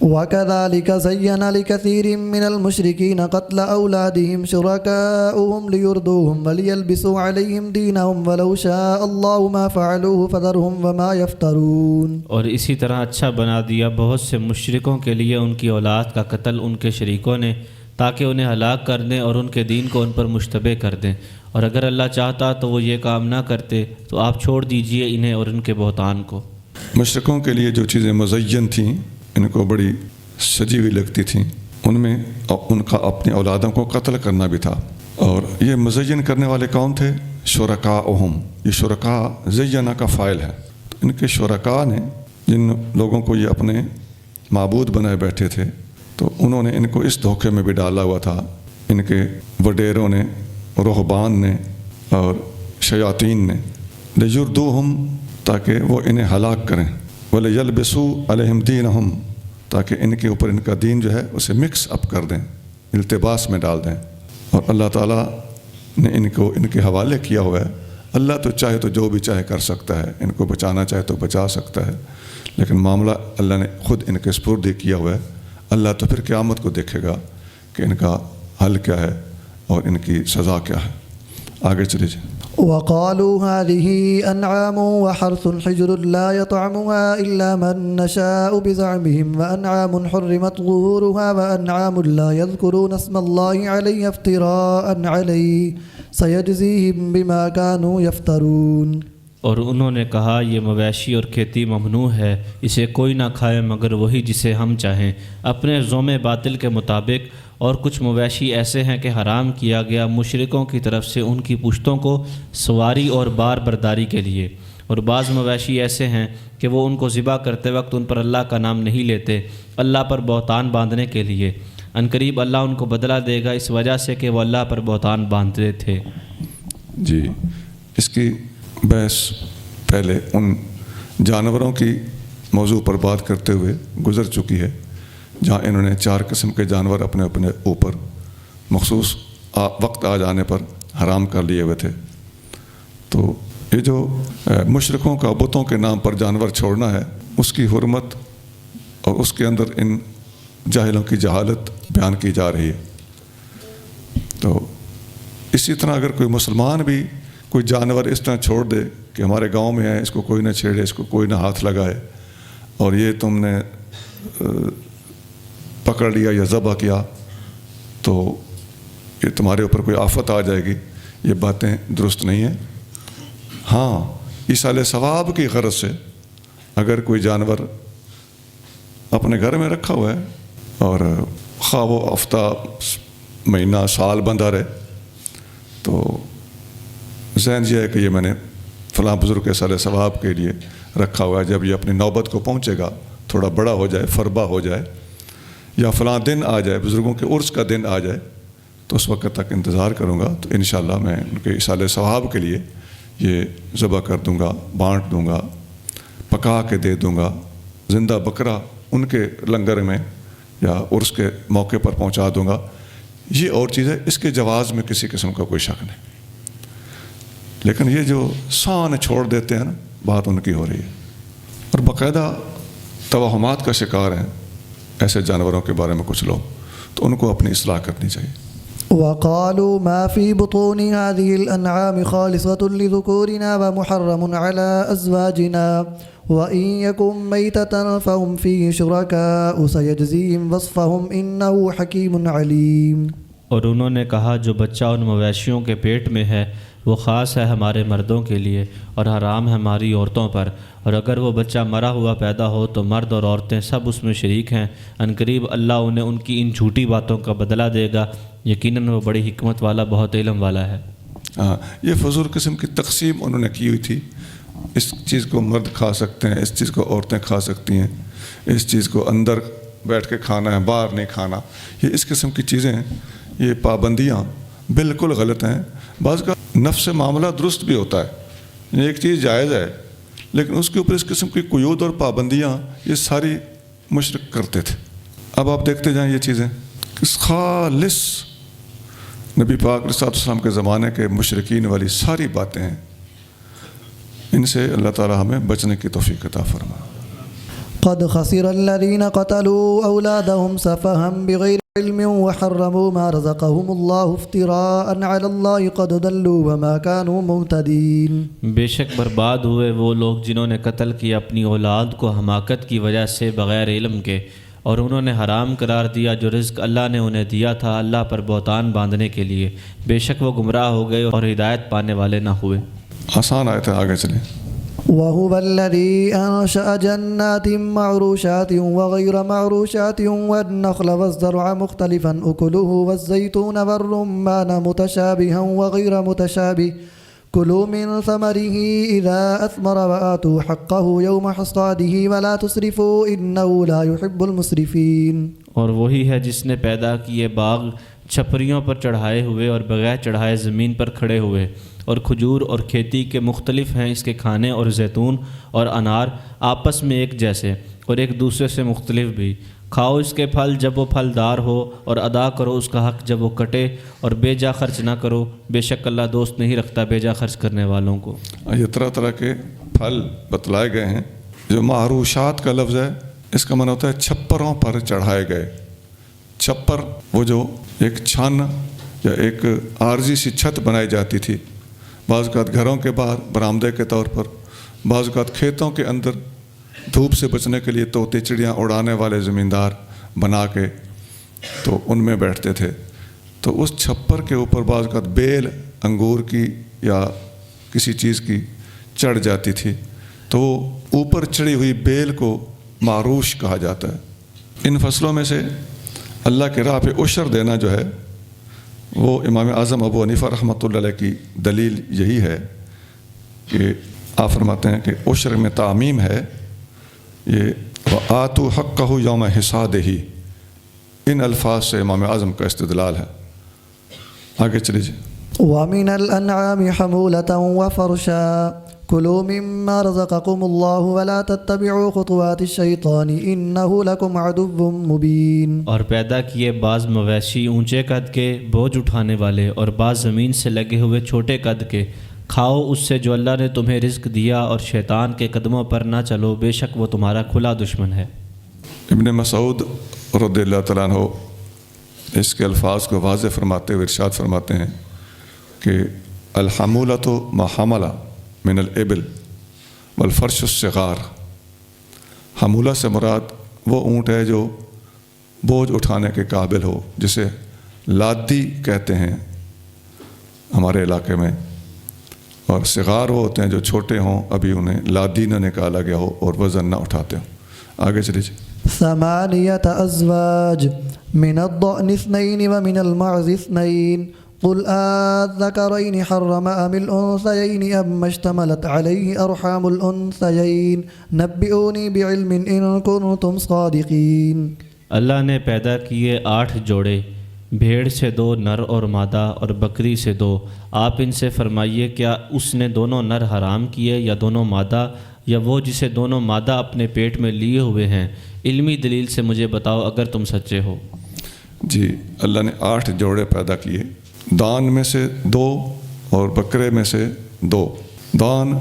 وَكَذَلِكَ زَيَّنَ لِكَثِيرٍ مِّنَ الْمُشْرِكِينَ قَتْلَ أَوْلَادِهِمْ شُرَكَاؤُهُمْ لِيُرْدُوهُمْ وَلِيَلْبِسُوا عَلَيْهِمْ دِينَهُمْ وَلَوْ شَاءَ اللَّهُ مَا فَعَلُوهُ فَذَرْهُمْ وَمَا يَفْتَرُونَ۔ اور اسی طرح اچھا بنا دیا بہت سے مشرکوں کے لیے ان کی اولاد کا قتل ان کے شریکوں نے، تاکہ انہیں ہلاک کر دیں اور ان کے دین کو ان پر مشتبہ کر دیں، اور اگر اللہ چاہتا تو وہ یہ کام نہ کرتے، تو آپ چھوڑ دیجئے انہیں اور ان کے بہتان کو۔ مشرکوں کے لیے جو چیزیں مزین تھیں، ان کو بڑی سجی ہوئی لگتی تھیں، ان میں ان کا اپنی اولادوں کو قتل کرنا بھی تھا۔ اور یہ مزین کرنے والے کون تھے؟ شرکاءہم، یہ شرکاء زینہ کا فاعل ہے۔ تو ان کے شرکاء نے جن لوگوں کو یہ اپنے معبود بنائے بیٹھے تھے، تو انہوں نے ان کو اس دھوکے میں بھی ڈالا ہوا تھا، ان کے وڈیروں نے، رہبان نے اور شیاطین نے، لیردوہم، تاکہ وہ انہیں ہلاک کریں، ولیلبسوا علیہم دینہم، تاکہ ان کے اوپر ان کا دین جو ہے اسے مکس اپ کر دیں، التباس میں ڈال دیں۔ اور اللہ تعالیٰ نے ان کو ان کے حوالے کیا ہوا ہے۔ اللہ تو چاہے تو جو بھی چاہے کر سکتا ہے، ان کو بچانا چاہے تو بچا سکتا ہے، لیکن معاملہ اللہ نے خود ان کے سپرد کیا ہوا ہے۔ اللہ تو پھر قیامت کو دیکھے گا کہ ان کا حل کیا ہے اور ان کی سزا کیا ہے۔ آگے چلے جائیں۔ وَقَالُوا هَٰذِهِ أَنْعَامٌ وَحَرْثٌ حِجْرٌ لَّا يَطْعَمُهَا إِلَّا مَن نَّشَاءُ بِزَعْمِهِمْ وَأَنْعَامٌ حُرِّمَتْ ظُهُورُهَا وَأَنْعَامٌ لَّا يَذْكُرُونَ اسْمَ اللَّهِ عَلَيْهَا افْتِرَاءً عَلَيْهِ سَيَجْزِيهِم بِمَا كَانُوا يَفْتَرُونَ۔ اور انہوں نے کہا یہ مویشی اور کھیتی ممنوع ہے، اسے کوئی نہ کھائے مگر وہی جسے ہم چاہیں اپنے ذوم باطل کے مطابق، اور کچھ مویشی ایسے ہیں کہ حرام کیا گیا مشرکوں کی طرف سے ان کی پشتوں کو سواری اور بار برداری کے لیے، اور بعض مویشی ایسے ہیں کہ وہ ان کو ذبح کرتے وقت ان پر اللہ کا نام نہیں لیتے اللہ پر بہتان باندھنے کے لیے، عنقریب اللہ ان کو بدلہ دے گا اس وجہ سے کہ وہ اللہ پر بہتان باندھتے تھے۔ جی، اس کی بحث پہلے ان جانوروں کی موضوع پر بات کرتے ہوئے گزر چکی ہے، جہاں انہوں نے 4 قسم کے جانور اپنے اپنے اوپر مخصوص وقت آ جانے پر حرام کر لیے ہوئے تھے۔ تو یہ جو مشرکوں کا بتوں کے نام پر جانور چھوڑنا ہے، اس کی حرمت اور اس کے اندر ان جاہلوں کی جہالت بیان کی جا رہی ہے۔ تو اسی طرح اگر کوئی مسلمان بھی کوئی جانور اس طرح چھوڑ دے کہ ہمارے گاؤں میں ہے، اس کو کوئی نہ چھیڑے، اس کو کوئی نہ ہاتھ لگائے، اور یہ تم نے پکڑ لیا یا ذبح کیا تو یہ تمہارے اوپر کوئی آفت آ جائے گی، یہ باتیں درست نہیں ہیں۔ ہاں، ایصال ثواب کی غرض سے اگر کوئی جانور اپنے گھر میں رکھا ہوا ہے اور خواہ وہ ہفتہ، مہینہ، سال بندہ رہے، تو ذہن یہ ہے کہ یہ میں نے فلاں بزرگ کے ایصال ثواب کے لیے رکھا ہوا ہے، جب یہ اپنی نوبت کو پہنچے گا، تھوڑا بڑا ہو جائے، فربا ہو جائے، یا فلاں دن آ جائے، بزرگوں کے عرس کا دن آ جائے، تو اس وقت تک انتظار کروں گا، تو انشاءاللہ میں ان کے ایصال ثواب کے لیے یہ ذبح کر دوں گا، بانٹ دوں گا، پکا کے دے دوں گا، زندہ بکرا ان کے لنگر میں یا عرس کے موقع پر پہنچا دوں گا۔ یہ اور چیز ہے، اس کے جواز میں کسی قسم کا کوئی شک نہیں، لیکن یہ جو سان چھوڑ دیتے ہیں نا، بات ان کی ہو رہی ہے، اور باقاعدہ توہمات کا شکار ہیں ایسے جانوروں کے بارے میں کچھ لوگ، تو ان کو اپنی اصلاح کرنی چاہیے۔ وقالوا ما في بطون هذه الأنعام خالصة لذكورنا ومحرم على أزواجنا وإن يكن ميتة فهم فيه شركاء سيجزيهم وصفهم إنه حكيم عليم۔ اور انہوں نے کہا جو بچہ ان مویشیوں کے پیٹ میں ہے وہ خاص ہے ہمارے مردوں کے لیے اور حرام ہے ہماری عورتوں پر، اور اگر وہ بچہ مرا ہوا پیدا ہو تو مرد اور عورتیں سب اس میں شریک ہیں، عنقریب اللہ انہیں ان کی ان جھوٹی باتوں کا بدلہ دے گا، یقیناً وہ بڑی حکمت والا، بہت علم والا ہے۔ ہاں، یہ فضول قسم کی تقسیم انہوں نے کی ہوئی تھی، اس چیز کو مرد کھا سکتے ہیں، اس چیز کو عورتیں کھا سکتی ہیں، اس چیز کو اندر بیٹھ کے کھانا ہے، باہر نہیں کھانا، یہ اس قسم کی چیزیں ہیں، یہ پابندیاں بالکل غلط ہیں۔ بعض کا نفس معاملہ درست بھی ہوتا ہے، ایک چیز جائز ہے، لیکن اس کے اوپر اس قسم کی قیود اور پابندیاں یہ ساری مشرک کرتے تھے۔ اب آپ دیکھتے جائیں یہ چیزیں خالص نبی پاک علیہ السلام کے زمانے کے مشرکین والی ساری باتیں ہیں، ان سے اللہ تعالی ہمیں بچنے کی توفیق عطا فرمائے۔ قد خسر الذين قتلوا أولادهم سفها بغير علم وحرموا ما رزقهم الله افتراء على الله قد ضلوا وما كانوا مهتدين۔ بے شک برباد ہوئے وہ لوگ جنہوں نے قتل کیا اپنی اولاد کو حماقت کی وجہ سے بغیر علم کے، اور انہوں نے حرام قرار دیا جو رزق اللہ نے انہیں دیا تھا اللہ پر بہتان باندھنے کے لیے، بے شک وہ گمراہ ہو گئے اور ہدایت پانے والے نہ ہوئے۔ آسان آیت ہے، آگے چلیں۔ وهو الذي أنشأ جنات معروشات وغير معروشات والنخل والزرع مختلفا أكله والزيتون والرمان متشابها وغير متشابه كلوا من ثمره إذا أثمر وآتوا حقه يوم حصاده ولا تسرفوا إنه لا يحب المسرفين۔ اور وہی ہے جس نے پیدا کیے باغ چھپریوں پر چڑھائے ہوئے اور بغیر چڑھائے زمین پر کھڑے ہوئے، اور کھجور اور کھیتی کے مختلف ہیں اس کے کھانے، اور زیتون اور انار آپس میں ایک جیسے اور ایک دوسرے سے مختلف بھی، کھاؤ اس کے پھل جب وہ پھلدار ہو، اور ادا کرو اس کا حق جب وہ کٹے، اور بے جا خرچ نہ کرو، بے شک اللہ دوست نہیں رکھتا بے جا خرچ کرنے والوں کو۔ یہ طرح طرح کے پھل بتلائے گئے ہیں۔ جو معروشات کا لفظ ہے، اس کا معنی ہوتا ہے چھپروں پر چڑھائے گئے۔ چھپر وہ جو ایک چھن یا ایک عارضی سی چھت بنائی جاتی تھی، بعض اوقات گھروں کے باہر برآمدے کے طور پر، بعض اوقات کھیتوں کے اندر دھوپ سے بچنے کے لیے طوطے چڑیاں اڑانے والے زمیندار بنا کے تو ان میں بیٹھتے تھے۔ تو اس چھپر کے اوپر بعض اوقات بیل، انگور کی یا کسی چیز کی چڑھ جاتی تھی تو وہ اوپر چڑھی ہوئی بیل کو معروش کہا جاتا ہے۔ ان فصلوں میں سے اللہ کے راہ پہ عشر دینا جو ہے وہ امام اعظم ابو حنیفہ رحمۃ اللہ علیہ کی دلیل یہی ہے کہ آپ فرماتے ہیں کہ عشر میں تعمیم ہے، یہ وآتوا حقہ یوم حصادہ، ان الفاظ سے امام اعظم کا استدلال ہے۔ آگے چلیے۔ ومن الأنعام حمولة وفرشا كلوا مما رزقكم الله ولا تتبعوا خطوات الشيطان إنه لكم عدو مبين۔ اور پیدا کیے بعض مویشی اونچے قد کے بوجھ اٹھانے والے اور بعض زمین سے لگے ہوئے چھوٹے قد کے، کھاؤ اس سے جو اللہ نے تمہیں رزق دیا اور شیطان کے قدموں پر نہ چلو، بے شک وہ تمہارا کھلا دشمن ہے۔ ابن مسعود رضی اللہ تعالیٰ عنہ اس کے الفاظ کو واضح فرماتے ہوئے ارشاد فرماتے ہیں کہ الحمولۃ ما حمل من الابل والفرش الصغار، حمولہ سے مراد وہ اونٹ ہے جو بوجھ اٹھانے کے قابل ہو، جسے لادی کہتے ہیں ہمارے علاقے میں، اور صغار وہ ہوتے ہیں جو چھوٹے ہوں، ابھی انہیں لادی نہ نکالا گیا ہو اور وزن نہ اٹھاتے ہوں۔ آگے چلیے۔ ثمانية أزواج من الضأن اثنين ومن المعز اثنين قل آذكرين حرم أم الأنثيين أم اشتملت عليه أرحام الأنثيين نبئوني بعلم إن كنتم صادقين۔ اللہ نے پیدا کیے 8 جوڑے، بھیڑ سے 2 نر اور مادہ اور بکری سے 2، آپ ان سے فرمائیے کیا اس نے دونوں نر حرام کیے یا دونوں مادہ، یا وہ جسے دونوں مادہ اپنے پیٹ میں لیے ہوئے ہیں؟ علمی دلیل سے مجھے بتاؤ اگر تم سچے ہو۔ جی، اللہ نے 8 جوڑے پیدا کیے، دان میں سے 2 اور بکرے میں سے 2۔ دان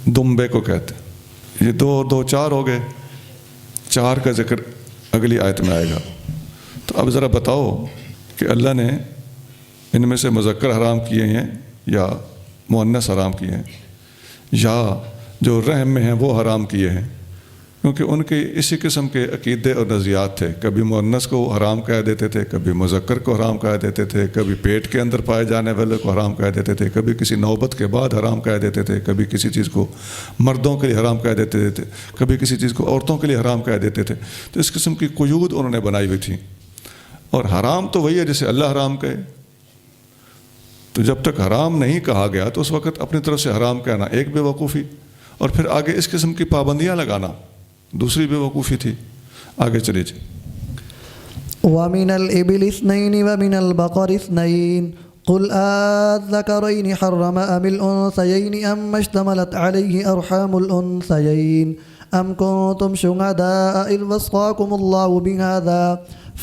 دمبے کو کہتے ہیں۔ یہ 2 اور 2 4 ہو گئے، 4 کا ذکر اگلی آیت میں آئے گا۔ تو اب ذرا بتاؤ کہ اللہ نے ان میں سے مذکر حرام کیے ہیں یا مؤنث حرام کیے ہیں، یا جو رحم میں ہیں وہ حرام کیے ہیں؟ کیونکہ ان کے اسی قسم کے عقیدے اور نظریات تھے، کبھی مؤنث کو حرام کہہ دیتے تھے، کبھی مذکر کو حرام کہہ دیتے تھے، کبھی پیٹ کے اندر پائے جانے والے کو حرام کہہ دیتے تھے، کبھی کسی نوبت کے بعد حرام کہہ دیتے تھے، کبھی کسی چیز کو مردوں کے لیے حرام کہہ دیتے تھے، کبھی کسی چیز کو عورتوں کے لیے حرام کہہ دیتے تھے۔ تو اس قسم کی قیود انہوں نے بنائی ہوئی تھی، اور حرام تو وہی ہے جسے اللہ حرام کہے۔ تو جب تک حرام نہیں کہا گیا تو اس وقت اپنی طرف سے حرام کہنا ایک بے وقوفی، اور پھر آگے اس قسم کی پابندیاں لگانا دوسری بے وقوفی تھی۔ آگے چلیے جی۔ ومن الإبل اثنين ومن البقر اثنين قل آذكرين حرم أم الأنثيين أم اشتملت عليه أرحام الأنثيين أم كنتم شهداء إذ وصاكم الله بهذا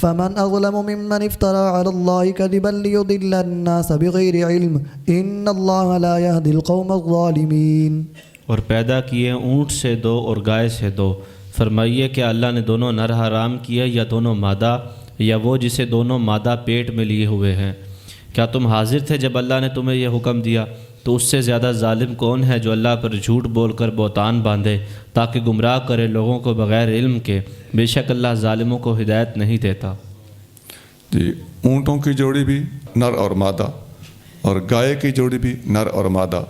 فمن أظلم ممن افترى على الله كذبا ليضل الناس بغير علم إن الله لا يهدي القوم الظالمين۔ اور پیدا کیے اونٹ سے 2 اور گائے سے 2، فرمائیے کہ اللہ نے دونوں نر حرام کیے یا دونوں مادہ، یا وہ جسے دونوں مادہ پیٹ میں لیے ہوئے ہیں؟ کیا تم حاضر تھے جب اللہ نے تمہیں یہ حکم دیا؟ تو اس سے زیادہ ظالم کون ہے جو اللہ پر جھوٹ بول کر بہتان باندھے تاکہ گمراہ کرے لوگوں کو بغیر علم کے؟ بے شک اللہ ظالموں کو ہدایت نہیں دیتا۔ جی، اونٹوں کی جوڑی بھی نر اور مادہ، اور گائے کی جوڑی بھی نر اور مادہ،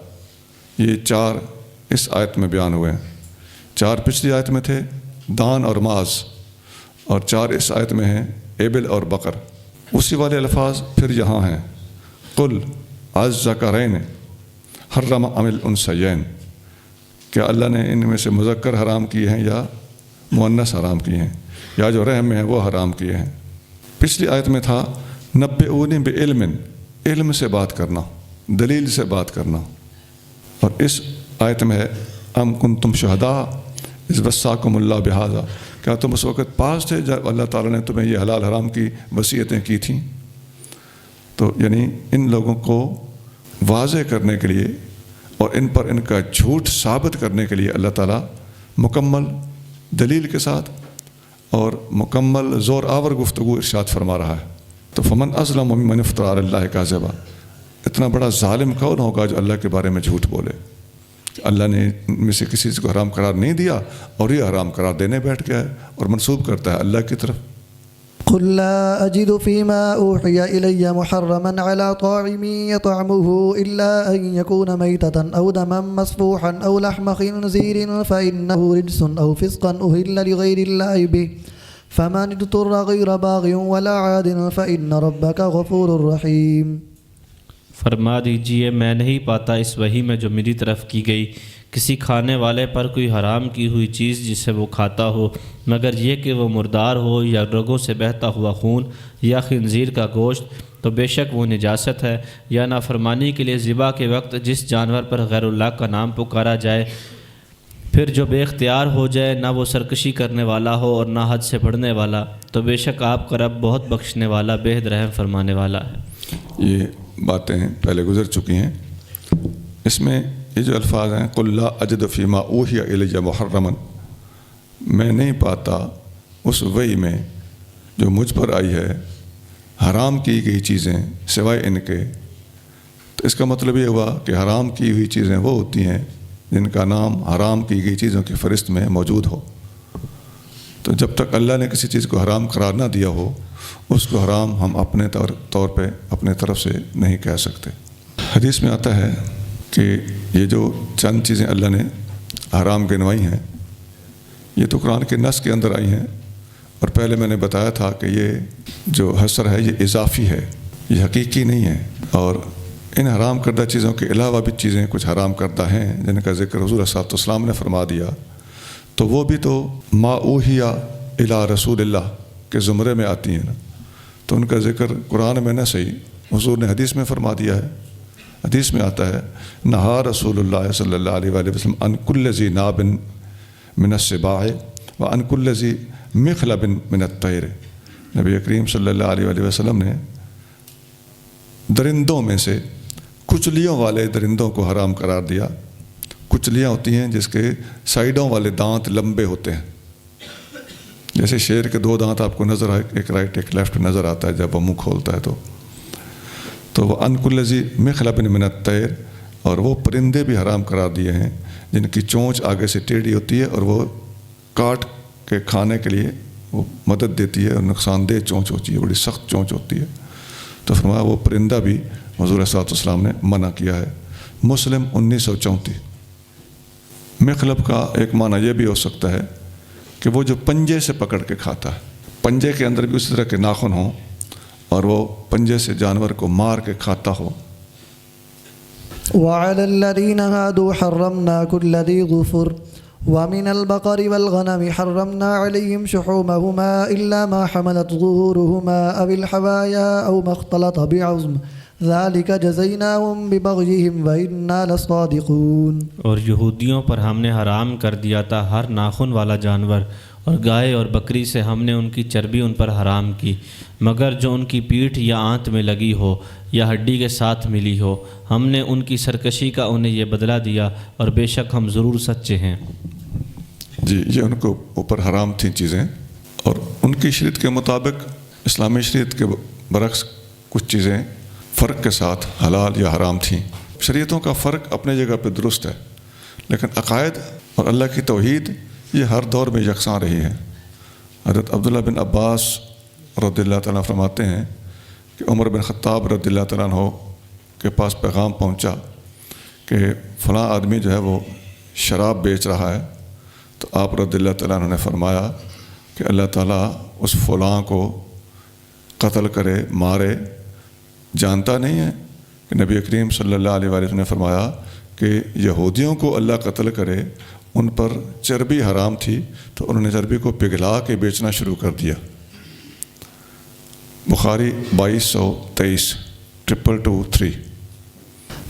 یہ 4 اس آیت میں بیان ہوئے ہیں۔ 4 پچھلی آیت میں تھے دان اور ماز، اور 4 اس آیت میں ہیں ایبل اور بقر۔ اسی والے الفاظ پھر یہاں ہیں، قل الذکرین حرم ام الانثیین، کیا اللہ نے ان میں سے مذکر حرام کیے ہیں یا مؤنث حرام کیے ہیں، یا جو رحم میں ہیں وہ حرام کیے ہیں؟ پچھلی آیت میں تھا نبئونی بعلم، علم سے بات کرنا، دلیل سے بات کرنا، اور اس آیت میں ہے ام کنتم شہداء اذ وصاکم اللہ بہذا، کیا تم اس وقت پاس تھے جب اللہ تعالیٰ نے تمہیں یہ حلال حرام کی وصیتیں کی تھیں؟ تو یعنی ان لوگوں کو واضح کرنے کے لیے اور ان پر ان کا جھوٹ ثابت کرنے کے لیے اللہ تعالیٰ مکمل دلیل کے ساتھ اور مکمل زور آور گفتگو ارشاد فرما رہا ہے۔ تو فمن اظلم ممن افترى علی اللہ کاذبا، اتنا بڑا ظالم کون ہوگا جو اللہ کے بارے میں جھوٹ بولے؟ اللہ نے ان میں سے کسی چیز کو حرام قرار نہیں دیا اور یہ حرام قرار دینے بیٹھ گیا ہے اور منسوب کرتا ہے اللہ کی طرف۔ قل لا أجد فيما أوحي إلي محرما على طاعم يطعمه إلا أن يكون ميتة أو دما مسفوحا أو لحم خنزير فإنه رجس أو فسقا أهل لغير الله به فمن اضطر غير باغ ولا عاد فإن ربك غفور رحيم۔ فرما دیجئے میں نہیں پاتا اس وحی میں جو میری طرف کی گئی کسی کھانے والے پر کوئی حرام کی ہوئی چیز جسے وہ کھاتا ہو مگر یہ کہ وہ مردار ہو یا رگوں سے بہتا ہوا خون یا خنزیر کا گوشت، تو بے شک وہ نجاست ہے، یا نافرمانی کے لیے ذبح کے وقت جس جانور پر غیر اللہ کا نام پکارا جائے، پھر جو بے اختیار ہو جائے، نہ وہ سرکشی کرنے والا ہو اور نہ حد سے بڑھنے والا، تو بے شک آپ کا رب بہت بخشنے والا بے حد رحم فرمانے والا ہے۔ یہ باتیں پہلے گزر چکی ہیں۔ اس میں یہ جو الفاظ ہیں قل لا اجد فیما اوحی الی محرما، میں نہیں پاتا اس وحی میں جو مجھ پر آئی ہے حرام کی گئی چیزیں سوائے ان کے، تو اس کا مطلب یہ ہوا کہ حرام کی ہوئی چیزیں وہ ہوتی ہیں جن کا نام حرام کی گئی چیزوں کی فہرست میں موجود ہو۔ تو جب تک اللہ نے کسی چیز کو حرام قرار نہ دیا ہو اس کو حرام ہم اپنے طور پہ اپنے طرف سے نہیں کہہ سکتے۔ حدیث میں آتا ہے کہ یہ جو چند چیزیں اللہ نے حرام گنوائی ہیں یہ تو قرآن کے نص کے اندر آئی ہیں، اور پہلے میں نے بتایا تھا کہ یہ جو حصر ہے یہ اضافی ہے، یہ حقیقی نہیں ہے، اور ان حرام کردہ چیزوں کے علاوہ بھی چیزیں کچھ حرام کردہ ہیں جن کا ذکر حضور صلی اللہ علیہ وسلم نے فرما دیا، تو وہ بھی تو ما اوحی الی رسول اللہ کے زمرے میں آتی ہیں نا، تو ان کا ذکر قرآن میں نہ صحیح حضور نے حدیث میں فرما دیا ہے۔ حدیث میں آتا ہے نہا رسول اللہ صلی اللہ علیہ وآلہ وسلم عن کل ذی ناب من السباع وعن کل ذی مخلب من الطیر، نبی کریم صلی اللہ علیہ وآلہ وسلم نے درندوں میں سے کچلیوں والے درندوں کو حرام قرار دیا۔ کچلیاں ہوتی ہیں جس کے سائیڈوں والے دانت لمبے ہوتے ہیں، جیسے شیر کے دو دانت آپ کو نظر آئے، ایک رائٹ ایک لیفٹ نظر آتا ہے جب وہ منہ کھولتا ہے تو وہ ان کل ذی مخلب من الطیر، اور وہ پرندے بھی حرام قرار دیے ہیں جن کی چونچ آگے سے ٹیڑھی ہوتی ہے اور وہ کاٹ کے کھانے کے لیے وہ مدد دیتی ہے، اور نقصان دہ چونچ ہوتی ہے، بڑی سخت چونچ ہوتی ہے، تو فرمایا وہ پرندہ بھی حضور صلی اللہ علیہ وسلم نے منع کیا ہے۔ مسلم 1934۔ مخلب کا ایک معنی یہ بھی ہو سکتا ہے کہ وہ جو پنجے سے پکڑ کے کھاتا ہے، پنجے کے اندر بھی اسی طرح کے ناخن ہوں اور وہ پنجے سے جانور کو مار کے کھاتا ہو۔ وعلى الذين هادوا حرمنا كل ذي ظفر ومن البقر والغنم حرمنا عليهم شحومهما إلا ما حملت ظهورهما أو الحوايا أو ما اختلط بعظم ذلك جزيناهم ببغيهم وإنا لصادقون۔ اور یہودیوں پر ہم نے حرام کر دیا تھا ہر ناخن والا جانور، اور گائے اور بکری سے ہم نے ان کی چربی ان پر حرام کی، مگر جو ان کی پیٹھ یا آنت میں لگی ہو یا ہڈی کے ساتھ ملی ہو، ہم نے ان کی سرکشی کا انہیں یہ بدلہ دیا، اور بے شک ہم ضرور سچے ہیں۔ جی یہ ان کو اوپر حرام تھیں چیزیں، اور ان کی شریعت کے مطابق اسلامی شریعت کے برعکس کچھ چیزیں فرق کے ساتھ حلال یا حرام تھیں۔ شریعتوں کا فرق اپنے جگہ پہ درست ہے، لیکن عقائد اور اللہ کی توحید یہ ہر دور میں یکساں رہی ہے۔ حضرت عبداللہ بن عباس رضی اللہ تعالیٰ فرماتے ہیں کہ عمر بن خطاب رضی اللہ تعالیٰ عنہ کے پاس پیغام پہنچا کہ فلاں آدمی جو ہے وہ شراب بیچ رہا ہے، تو آپ رضی اللہ تعالیٰ عنہ نے فرمایا کہ اللہ تعالیٰ اس فلاں کو قتل کرے، مارے، جانتا نہیں ہے کہ نبی کریم صلی اللہ علیہ وسلم نے فرمایا کہ یہودیوں کو اللہ قتل کرے، ان پر چربی حرام تھی تو انہوں نے چربی کو پگھلا کے بیچنا شروع کر دیا۔ بخاری 2223 223۔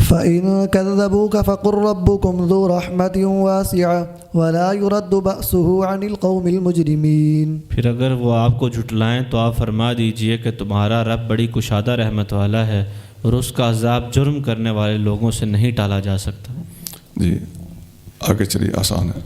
فإن كذبوك فقل ربكم ذو رحمة واسعة ولا يرد بأسه عن القوم المجرمين۔ پھر اگر وہ آپ کو جھٹلائیں تو آپ فرما دیجئے کہ تمہارا رب بڑی کشادہ رحمت والا ہے، اور اس کا عذاب جرم کرنے والے لوگوں سے نہیں ٹالا جا سکتا۔ جی آگے چلیے، آسان ہے۔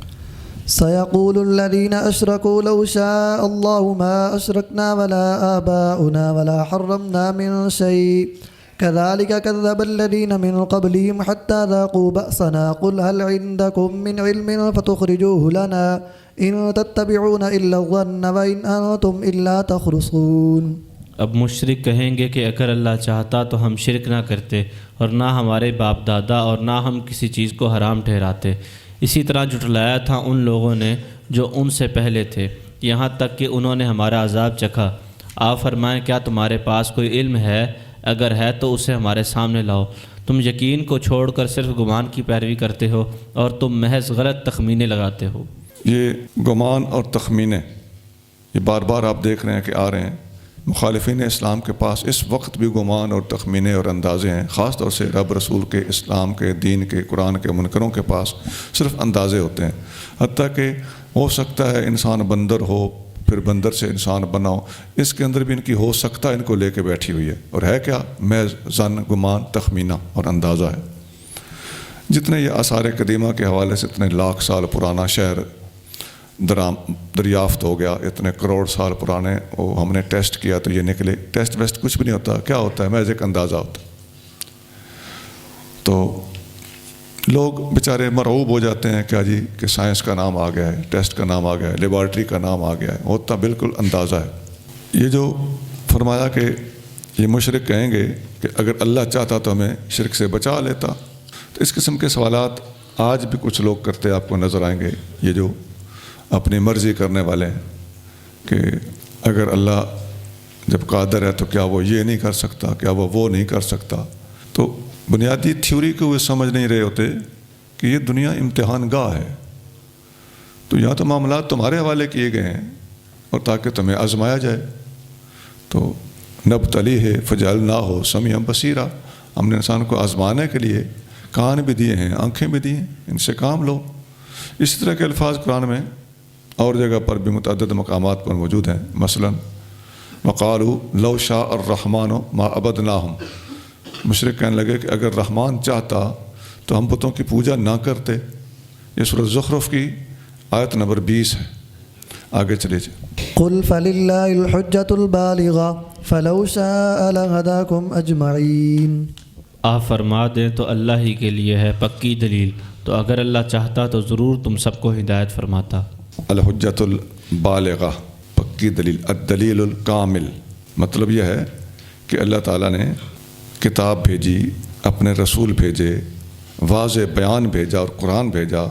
سيقول الذين أشركوا لو شاء الله ما أشركنا ولا آباؤنا ولا حرمنا من شيء كذلك كذب الذين من قبلهم حتى ذاقوا بأسنا قل هل عندكم من علم فتخرجوه لنا إن تتبعون إلا الظن وإن أنتم إلا تخرصون۔ اب مشرک کہیں گے کہ اگر اللہ چاہتا تو ہم شرک نہ کرتے اور نہ ہمارے باپ دادا اور نہ ہم کسی چیز کو حرام ٹھہراتے۔ اسی طرح جھٹلایا تھا ان لوگوں نے جو ان سے پہلے تھے، یہاں تک کہ انہوں نے ہمارا عذاب چکھا۔ آپ فرمائیں کیا تمہارے پاس کوئی علم ہے؟ اگر ہے تو اسے ہمارے سامنے لاؤ۔ تم یقین کو چھوڑ کر صرف گمان کی پیروی کرتے ہو اور تم محض غلط تخمینے لگاتے ہو۔ یہ گمان اور تخمینے یہ بار بار آپ دیکھ رہے ہیں کہ آ رہے ہیں۔ مخالفین اسلام کے پاس اس وقت بھی گمان اور تخمینے اور اندازے ہیں، خاص طور سے رب رسول کے، اسلام کے، دین کے، قرآن کے منکروں کے پاس صرف اندازے ہوتے ہیں۔ حتیٰ کہ ہو سکتا ہے انسان بندر ہو، پھر بندر سے انسان بناؤ، اس کے اندر بھی ان کی ہو سکتا ہے ان کو لے کے بیٹھی ہوئی ہے، اور ہے کیا؟ محض ظن، گمان، تخمینہ اور اندازہ ہے۔ جتنے یہ آثار قدیمہ کے حوالے سے اتنے لاکھ سال پرانا شہر دریافت ہو گیا، اتنے کروڑ سال پرانے، وہ ہم نے ٹیسٹ کیا تو یہ نکلے۔ ٹیسٹ ویسٹ کچھ بھی نہیں ہوتا، کیا ہوتا ہے؟ محض ایک اندازہ ہوتا ہے۔ تو لوگ بیچارے مرعوب ہو جاتے ہیں، کیا جی کہ سائنس کا نام آ گیا ہے، ٹیسٹ کا نام آ گیا ہے، لیبارٹری کا نام آ گیا ہے، ہوتا بالکل اندازہ ہے۔ یہ جو فرمایا کہ یہ مشرک کہیں گے کہ اگر اللہ چاہتا تو ہمیں شرک سے بچا لیتا، تو اس قسم کے سوالات آج بھی کچھ لوگ کرتے آپ کو نظر آئیں گے، یہ جو اپنی مرضی کرنے والے ہیں کہ اگر اللہ جب قادر ہے تو کیا وہ یہ نہیں کر سکتا، کیا وہ نہیں کر سکتا۔ تو بنیادی تھیوری کو وہ سمجھ نہیں رہے ہوتے کہ یہ دنیا امتحان گاہ ہے، تو یہاں تو معاملات تمہارے حوالے کیے گئے ہیں اور تاکہ تمہیں آزمایا جائے۔ تو نبتلیہ فجعلناہ سمیعا بصیرا، ہم نے انسان کو آزمانے کے لیے کان بھی دیے ہیں، آنکھیں بھی دی ہیں، ان سے کام لو۔ اسی طرح کے الفاظ قرآن میں اور جگہ پر بھی متعدد مقامات پر موجود ہیں۔ مثلا وقالوا لو شاء الرحمن ما عبدناہم، مشرک کہنے لگے کہ اگر رحمان چاہتا تو ہم بتوں کی پوجا نہ کرتے۔ یہ سورۃ زخرف کی آیت نمبر 20 ہے۔ آگے چلے جائیں۔ قل فللہ الحجۃ البالغہ فلو شاء لہداکم اجمعین۔ آپ فرما دیں تو اللہ ہی کے لیے ہے پکی دلیل، تو اگر اللہ چاہتا تو ضرور تم سب کو ہدایت فرماتا۔ الحجۃ البالغہ، پکی دلیل، الدلیل الکامل، مطلب یہ ہے کہ اللہ تعالیٰ نے کتاب بھیجی، اپنے رسول بھیجے، واضح بیان بھیجا اور قرآن بھیجا،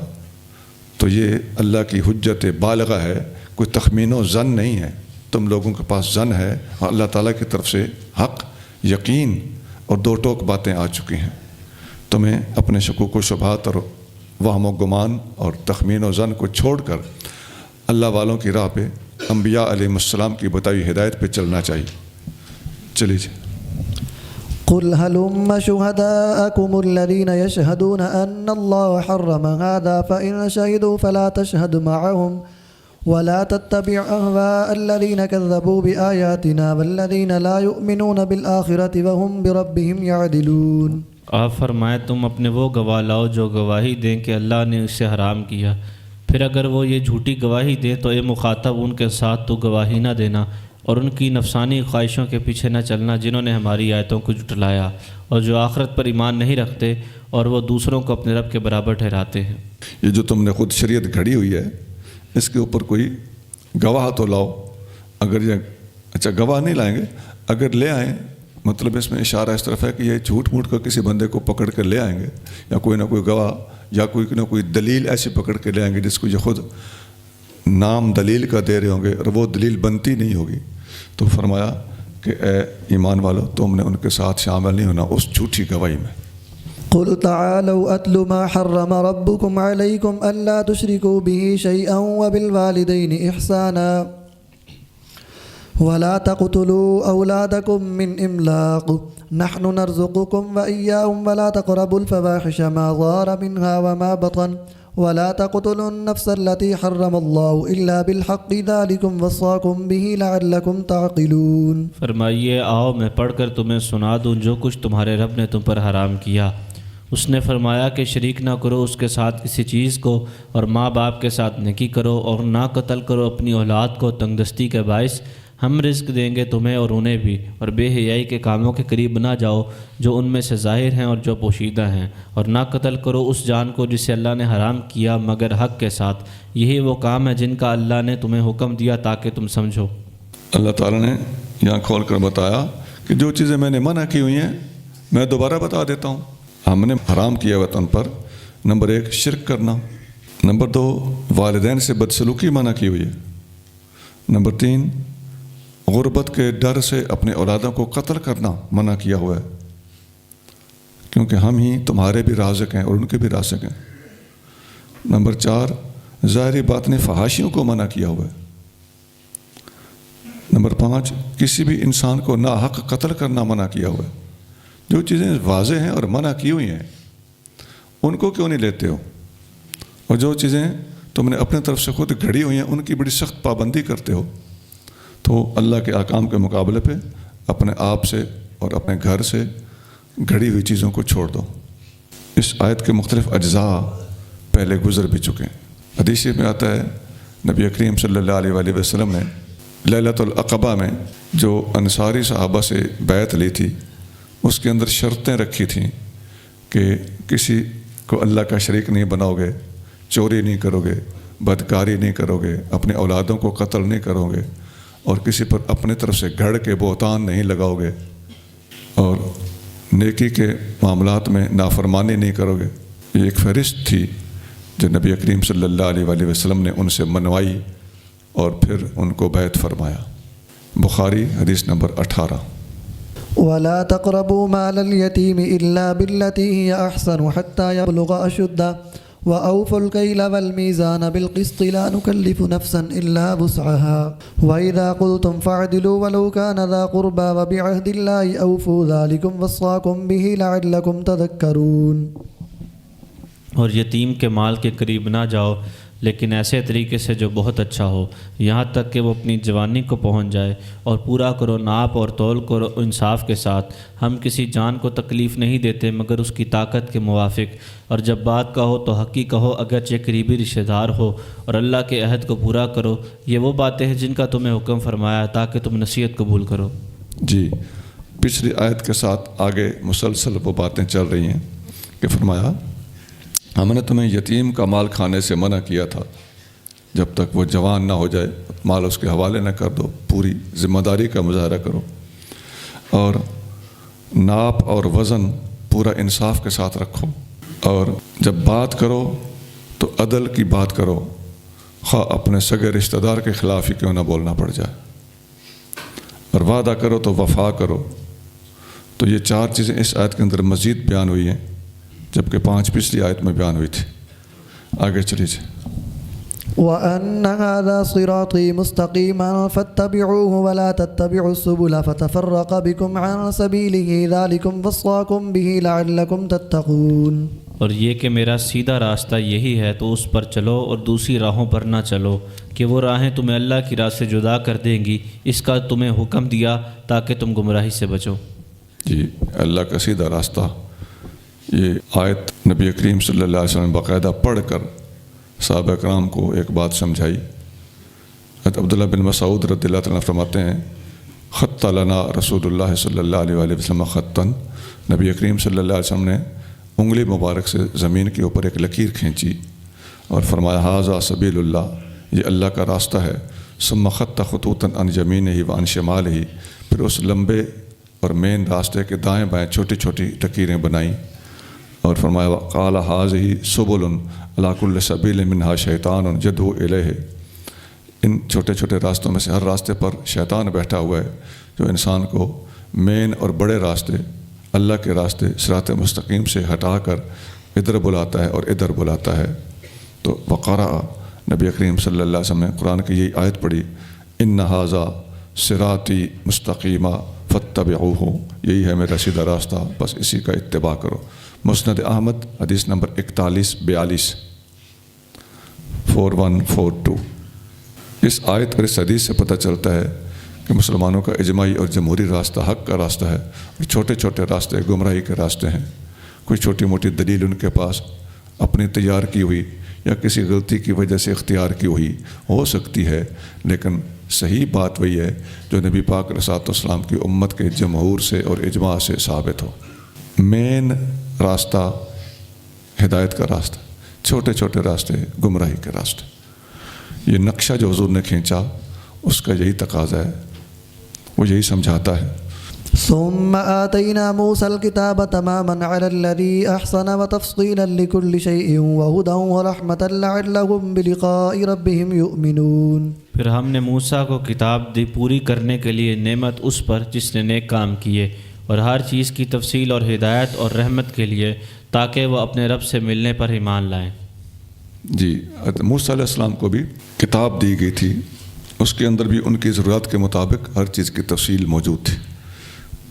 تو یہ اللہ کی حجت بالغہ ہے، کوئی تخمین و ظن نہیں ہے۔ تم لوگوں کے پاس ظن ہے اور اللہ تعالیٰ کی طرف سے حق، یقین اور دو ٹوک باتیں آ چکی ہیں۔ تمہیں اپنے شکوک و شبہات اور وہم و گمان اور تخمین و ظن کو چھوڑ کر اللہ والوں کی راہ پہ، انبیاء علیہ السلام کی بتائی ہدایت پہ چلنا چاہیے۔ چلیے قل هلم شهداءكم الذين يشهدون أن الله حرم هذا فإن شهدوا فلا تشهد معهم ولا تتبع أهواء الذين كذبوا بآياتنا والذين لا يؤمنون بالآخرة وهم بربهم يعدلون۔ آپ فرمائیں تم اپنے وہ گواہ لاؤ جو گواہی دیں کہ اللہ نے اسے حرام کیا، پھر اگر وہ یہ جھوٹی گواہی دیں تو اے مخاطب ان کے ساتھ تو گواہی نہ دینا، اور ان کی نفسانی خواہشوں کے پیچھے نہ چلنا جنہوں نے ہماری آیتوں کو جھٹلایا اور جو آخرت پر ایمان نہیں رکھتے اور وہ دوسروں کو اپنے رب کے برابر ٹھہراتے ہیں۔ یہ جو تم نے خود شریعت گھڑی ہوئی ہے، اس کے اوپر کوئی گواہ تو لاؤ۔ اگر یہ گواہ نہیں لائیں گے، اگر لے آئیں، مطلب اس میں اشارہ اس طرف ہے کہ یہ جھوٹ موٹ کر کسی بندے کو پکڑ کر لے آئیں گے، یا کوئی نہ کوئی گواہ یا کوئی نہ کوئی دلیل ایسی پکڑ کے لے آئیں گے جس کو یہ خود نام دلیل کا دے رہے ہوں گے اور وہ دلیل بنتی نہیں ہوگی، تو فرمایا کہ اے ایمان والو تم نے ان کے ساتھ شامل نہیں ہونا اس جھوٹی گواہی میں۔ قل تعالوا أتل ما حرم ربكم عليكم ألا تشركوا به شيئا وبالوالدين إحسانا ولا تقتلوا أولادكم من إملاق نحن نرزقكم وإياهم ولا تقربوا الفواحش ما ظهر منها وما بطن ولا تقتلوا النفس التي حرم الله إلا بالحق ذلكم وصاكم به لعلكم تعقلون۔ فرمائیے آؤ میں پڑھ کر تمہیں سنا دوں جو کچھ تمہارے رب نے تم پر حرام کیا۔ اس نے فرمایا کہ شریک نہ کرو اس کے ساتھ کسی چیز کو، اور ماں باپ کے ساتھ نیکی کرو، اور نہ قتل کرو اپنی اولاد کو تنگ دستی کے باعث، ہم رزق دیں گے تمہیں اور انہیں بھی، اور بے حیائی کے کاموں کے قریب نہ جاؤ جو ان میں سے ظاہر ہیں اور جو پوشیدہ ہیں، اور نہ قتل کرو اس جان کو جسے اللہ نے حرام کیا مگر حق کے ساتھ، یہی وہ کام ہے جن کا اللہ نے تمہیں حکم دیا تاکہ تم سمجھو۔ اللہ تعالیٰ نے یہاں کھول کر بتایا کہ جو چیزیں میں نے منع کی ہوئی ہیں میں دوبارہ بتا دیتا ہوں۔ ہم نے حرام کیا وطن پر نمبر 1 شرک کرنا، نمبر 2 والدین سے بدسلوکی منع کی ہوئی ہے، نمبر 3 غربت کے ڈر سے اپنے اولادوں کو قتل کرنا منع کیا ہوا ہے، کیونکہ ہم ہی تمہارے بھی رازق ہیں اور ان کے بھی رازق ہیں، نمبر 4 ظاہری باطنی فحاشیوں کو منع کیا ہوا ہے، نمبر 5 کسی بھی انسان کو ناحق قتل کرنا منع کیا ہوا ہے۔ جو چیزیں واضح ہیں اور منع کی ہوئی ہیں ان کو کیوں نہیں لیتے ہو، اور جو چیزیں تم نے اپنے طرف سے خود گھڑی ہوئی ہیں ان کی بڑی سخت پابندی کرتے ہو، تو اللہ کے احکام کے مقابلے پہ اپنے آپ سے اور اپنے گھر سے گھڑی ہوئی چیزوں کو چھوڑ دو۔ اس آیت کے مختلف اجزاء پہلے گزر بھی چکے ہیں۔ حدیث میں آتا ہے نبی کریم صلی اللہ علیہ وآلہ وسلم نے لیلۃ العقبہ میں جو انصاری صحابہ سے بیعت لی تھی اس کے اندر شرطیں رکھی تھیں کہ کسی کو اللہ کا شریک نہیں بناؤ گے، چوری نہیں کرو گے، بدکاری نہیں کرو گے، اپنے اولادوں کو قتل نہیں کرو گے، اور کسی پر اپنے طرف سے گھڑ کے بہتان نہیں لگاؤ گے، اور نیکی کے معاملات میں نافرمانی نہیں کرو گے۔ یہ ایک فہرست تھی جو نبی کریم صلی اللہ علیہ وآلہ وسلم نے ان سے منوائی اور پھر ان کو بیعت فرمایا۔ بخاری حدیث نمبر 18۔ ولا تقربوا مال اليتيم إلا بالتي هي أحسن حتى يبلغ أشده وأوفوا الكيل والميزان بالقسط لا نكلف نفسا إلا وسعها وإذا قلتم فاعدلوا ولو كان ذا قربى وبعهد الله أوفوا ذلكم وصاكم به لعلكم تذكرون۔ اور یتیم کے مال کے قریب نہ جاؤ لیکن ایسے طریقے سے جو بہت اچھا ہو، یہاں تک کہ وہ اپنی جوانی کو پہنچ جائے، اور پورا کرو ناپ اور تول کرو انصاف کے ساتھ۔ ہم کسی جان کو تکلیف نہیں دیتے مگر اس کی طاقت کے موافق، اور جب بات کہو تو حقی کہو اگرچہ قریبی رشتہ دار ہو، اور اللہ کے عہد کو پورا کرو۔ یہ وہ باتیں ہیں جن کا تمہیں حکم فرمایا تاکہ تم نصیحت قبول کرو۔ جی، پچھلی آیت کے ساتھ آگے مسلسل وہ باتیں چل رہی ہیں کہ فرمایا ہم نے تمہیں یتیم کا مال کھانے سے منع کیا تھا، جب تک وہ جوان نہ ہو جائے مال اس کے حوالے نہ کر دو، پوری ذمہ داری کا مظاہرہ کرو، اور ناپ اور وزن پورا انصاف کے ساتھ رکھو، اور جب بات کرو تو عدل کی بات کرو، خواہ اپنے سگے رشتہ دار کے خلاف ہی کیوں نہ بولنا پڑ جائے، اور وعدہ کرو تو وفا کرو۔ تو یہ 4 چیزیں اس آیت کے اندر مزید بیان ہوئی ہیں، جبکہ 5 پچھلی آیت میں بیان ہوئی تھی۔ آگے چلیے۔ وَأَنَّ هَذَا صِرَاطِي مُسْتَقِيمًا فَاتَّبِعُوهُ وَلَا تَتَّبِعُوا السُّبُلَ فَتَفَرَّقَ بِكُمْ عَنْ سَبِيلِهِ ذَلِكُمْ وَصَّاكُمْ بِهِ لَعَلَّكُمْ تَتَّقُونَ۔ اور یہ کہ میرا سیدھا راستہ یہی ہے تو اس پر چلو اور دوسری راہوں پر نہ چلو کہ وہ راہیں تمہیں اللہ کی راہ سے جدا کر دیں گی، اس کا تمہیں حکم دیا تاکہ تم گمراہی سے بچو۔ جی، اللہ کا سیدھا راستہ، یہ آیت نبی کریم صلی اللہ علیہ وسلم باقاعدہ پڑھ کر صحابہ کرام کو ایک بات سمجھائی۔ حضرت عبداللہ بن مسعود رضی اللہ عنہ فرماتے ہیں خط لنا رسول اللہ صلی اللہ علیہ وآلہ وسلم خطاً، نبی کریم صلی اللہ علیہ وسلم نے انگلی مبارک سے زمین کے اوپر ایک لکیر کھینچی اور فرمایا ھذا سبیل اللہ، یہ اللہ کا راستہ ہے۔ ثم خط خطوطاً عن یمینہ و عن شمالہ، پھر اس لمبے اور مین راستے کے دائیں بائیں چھوٹی چھوٹی لکیریں بنائیں، اور فرمایا قال ھذہ سبل علی کل سبیل منہا شیطان یدعو الیہ، ان چھوٹے چھوٹے راستوں میں سے ہر راستے پر شیطان بیٹھا ہوا ہے جو انسان کو مین اور بڑے راستے، اللہ کے راستے صراط مستقیم سے ہٹا کر ادھر بلاتا ہے اور ادھر بلاتا ہے۔ تو وقرأ، نبی کریم صلی اللہ علیہ وسلم نے قرآن کی یہی آیت پڑھی، ان ھذا صراطی مستقیمہ فاتبعوہ، یہی ہے میرا سیدھا راستہ، بس اسی کا اتباع کرو۔ مسند احمد حدیث نمبر 4142 4142۔ اس آیت اور اس حدیث سے پتہ چلتا ہے کہ مسلمانوں کا اجماعی اور جمہوری راستہ حق کا راستہ ہے، اور چھوٹے چھوٹے راستے گمراہی کے راستے ہیں۔ کوئی چھوٹی موٹی دلیل ان کے پاس اپنی تیار کی ہوئی یا کسی غلطی کی وجہ سے اختیار کی ہوئی ہو سکتی ہے، لیکن صحیح بات وہی ہے جو نبی پاک علیہ الصلوۃ والسلام کی امت کے جمہور سے اور اجماع سے ثابت ہو۔ مین راستہ ہدایت کا راستہ، چھوٹے چھوٹے راستے گمراہی کے راستے، یہ نقشہ جو حضور نے کھینچا اس کا یہی تقاضا ہے، وہ یہی سمجھاتا ہے۔ ثم آتينا موسى الكتاب تماما على الذي أحسن وتفصيلا لكل شيء وهدى ورحمة لعلهم بلقاء ربهم يؤمنون۔ پھر ہم نے موسیٰ کو کتاب دی پوری کرنے کے لیے نعمت اس پر جس نے نیک کام کیے، اور ہر چیز کی تفصیل اور ہدایت اور رحمت کے لیے تاکہ وہ اپنے رب سے ملنے پر ایمان لائیں۔ جی، موسیٰ علیہ السلام کو بھی کتاب دی گئی تھی، اس کے اندر بھی ان کی ضرورت کے مطابق ہر چیز کی تفصیل موجود تھی۔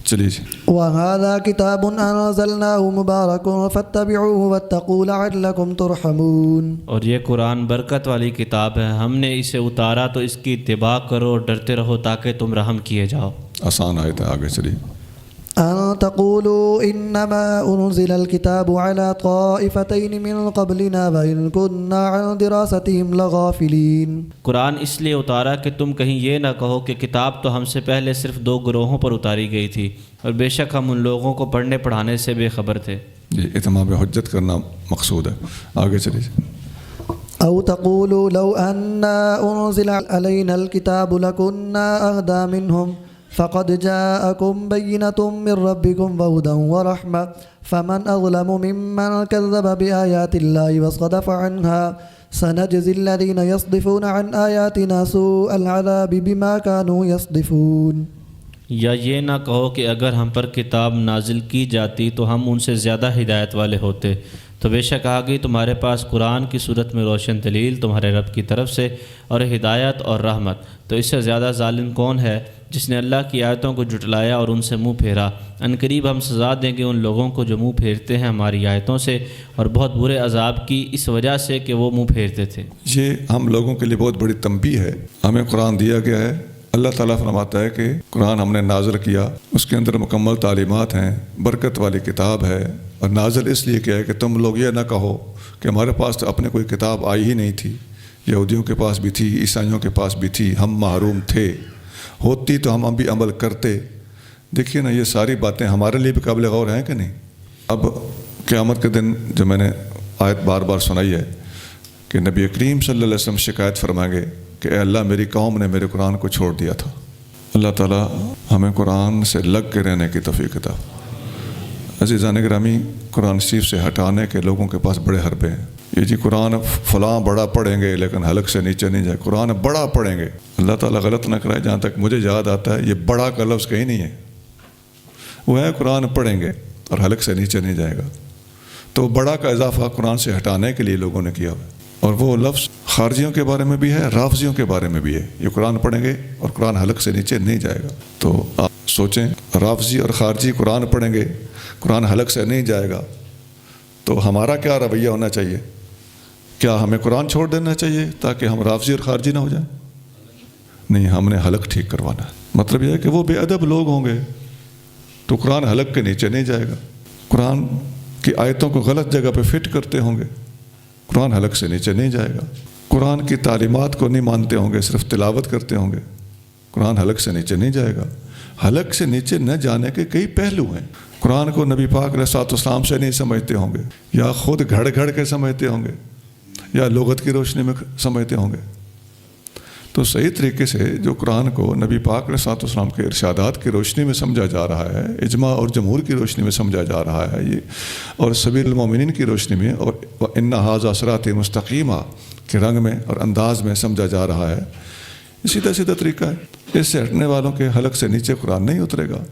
چلیے جی۔ وهذا كتاب أنزلناه مبارك فاتبعوه واتقوا لعلكم ترحمون۔ اور یہ قرآن برکت والی کتاب ہے، ہم نے اسے اتارا تو اس کی اتباع کرو اور ڈرتے رہو تاکہ تم رحم کیے جاؤ۔ آسان آیت ہے، آگے چلیے۔ أن تقولوا إنما أنزل الكتاب على طائفتين من قبلنا وإن كنا عن دراستهم لغافلين۔ قرآن اس لیے اتارا کہ تم کہیں یہ نہ کہو کہ کتاب تو ہم سے پہلے صرف 2 گروہوں پر اتاری گئی تھی، اور بے شک ہم ان لوگوں کو پڑھنے پڑھانے سے بے خبر تھے۔ جی، اتمام حجت کرنا مقصود ہے، آگے چلیے۔ أو تقولوا لو أن أنزل علينا الكتاب لكنا أهدى منهم فقد جاءكم بينة من ربكم وهدى ورحمة فمن أظلم ممن كذب بآيات الله وصدف عنها سنجزي الذين يصدفون عن آياتنا سوء العذاب بما كانوا يصدفون۔ یا یہ نہ کہو کہ اگر ہم پر کتاب نازل کی جاتی تو ہم ان سے زیادہ ہدایت والے ہوتے، تو بے شک آ گئی تمہارے پاس قرآن کی صورت میں روشن دلیل تمہارے رب کی طرف سے اور ہدایت اور رحمت، تو اس سے زیادہ ظالم کون ہے جس نے اللہ کی آیتوں کو جھٹلایا اور ان سے منہ پھیرا۔ عنقریب ہم سزا دیں گے ان لوگوں کو جو منہ پھیرتے ہیں ہماری آیتوں سے، اور بہت برے عذاب کی اس وجہ سے کہ وہ منہ پھیرتے تھے۔ یہ ہم لوگوں کے لیے بہت بڑی تنبیہ ہے، ہمیں قرآن دیا گیا ہے، اللہ تعالیٰ فرماتا ہے کہ قرآن ہم نے نازل کیا، اس کے اندر مکمل تعلیمات ہیں، برکت والی کتاب ہے، اور نازل اس لیے کیا ہے کہ تم لوگ یہ نہ کہو کہ ہمارے پاس تو اپنے کوئی کتاب آئی ہی نہیں تھی، یہودیوں کے پاس بھی تھی، عیسائیوں کے پاس بھی تھی، ہم محروم تھے، ہوتی تو ہم بھی عمل کرتے۔ دیکھیے نا، یہ ساری باتیں ہمارے لیے بھی قابل غور ہیں کہ نہیں؟ اب قیامت کے دن جو میں نے آیت بار بار سنائی ہے کہ نبی کریم صلی اللہ علیہ وسلم شکایت فرمائیں گے کہ اے اللہ، میری قوم نے میرے قرآن کو چھوڑ دیا تھا۔ اللہ تعالیٰ ہمیں قرآن سے لگ کے رہنے کی توفیق عطا۔ عزیزان گرامی، قرآن شریف سے ہٹانے کے لوگوں کے پاس بڑے حربے ہیں۔ یہ جی قرآن فلاں بڑا پڑھیں گے لیکن حلق سے نیچے نہیں جائے، قرآن بڑا پڑھیں گے، اللہ تعالیٰ غلط نہ کرائے، جہاں تک مجھے یاد آتا ہے یہ بڑا کا لفظ کہیں نہیں ہے، وہ ہے قرآن پڑھیں گے اور حلق سے نیچے نہیں جائے گا۔ تو بڑا کا اضافہ قرآن سے ہٹانے کے لیے لوگوں نے کیا ہوا ہے، اور وہ لفظ خارجیوں کے بارے میں بھی ہے، رافضیوں کے بارے میں بھی ہے۔ یہ قرآن پڑھیں گے اور قرآن حلق سے نیچے نہیں جائے گا۔ تو آپ سوچیں، رافضی اور خارجی قرآن پڑھیں گے، قرآن حلق سے نہیں جائے گا، تو ہمارا کیا رویہ ہونا چاہیے؟ کیا ہمیں قرآن چھوڑ دینا چاہیے تاکہ ہم رافضی اور خارجی نہ ہو جائیں؟ نہیں، ہم نے حلق ٹھیک کروانا ہے۔ مطلب یہ ہے کہ وہ بے ادب لوگ ہوں گے تو قرآن حلق کے نیچے نہیں جائے گا، قرآن کی آیتوں کو غلط جگہ پہ فٹ کرتے ہوں گے، قرآن حلق سے نیچے نہیں جائے گا، قرآن کی تعلیمات کو نہیں مانتے ہوں گے، صرف تلاوت کرتے ہوں گے، قرآن حلق سے نیچے نہیں جائے گا۔ حلق سے نیچے نہ جانے کے کئی پہلو ہیں۔ قرآن کو نبی پاک علیہ الصلوۃ والسلام سے نہیں سمجھتے ہوں گے، یا خود گھڑ گھڑ کے سمجھتے ہوں گے، یا لغت کی روشنی میں سمجھتے ہوں گے۔ تو صحیح طریقے سے جو قرآن کو نبی پاک علیہ الصلوۃ والسلام کے ارشادات کی روشنی میں سمجھا جا رہا ہے، اجماع اور جمہور کی روشنی میں سمجھا جا رہا ہے، یہ اور سبیل المومنین کی روشنی میں، اور ان ھذا صراطی مستقیمہ کے رنگ میں اور انداز میں سمجھا جا رہا ہے، سیدھا سیدھا طریقہ ہے۔ اس سے ہٹنے والوں کے حلق سے نیچے قرآن نہیں اترے گا۔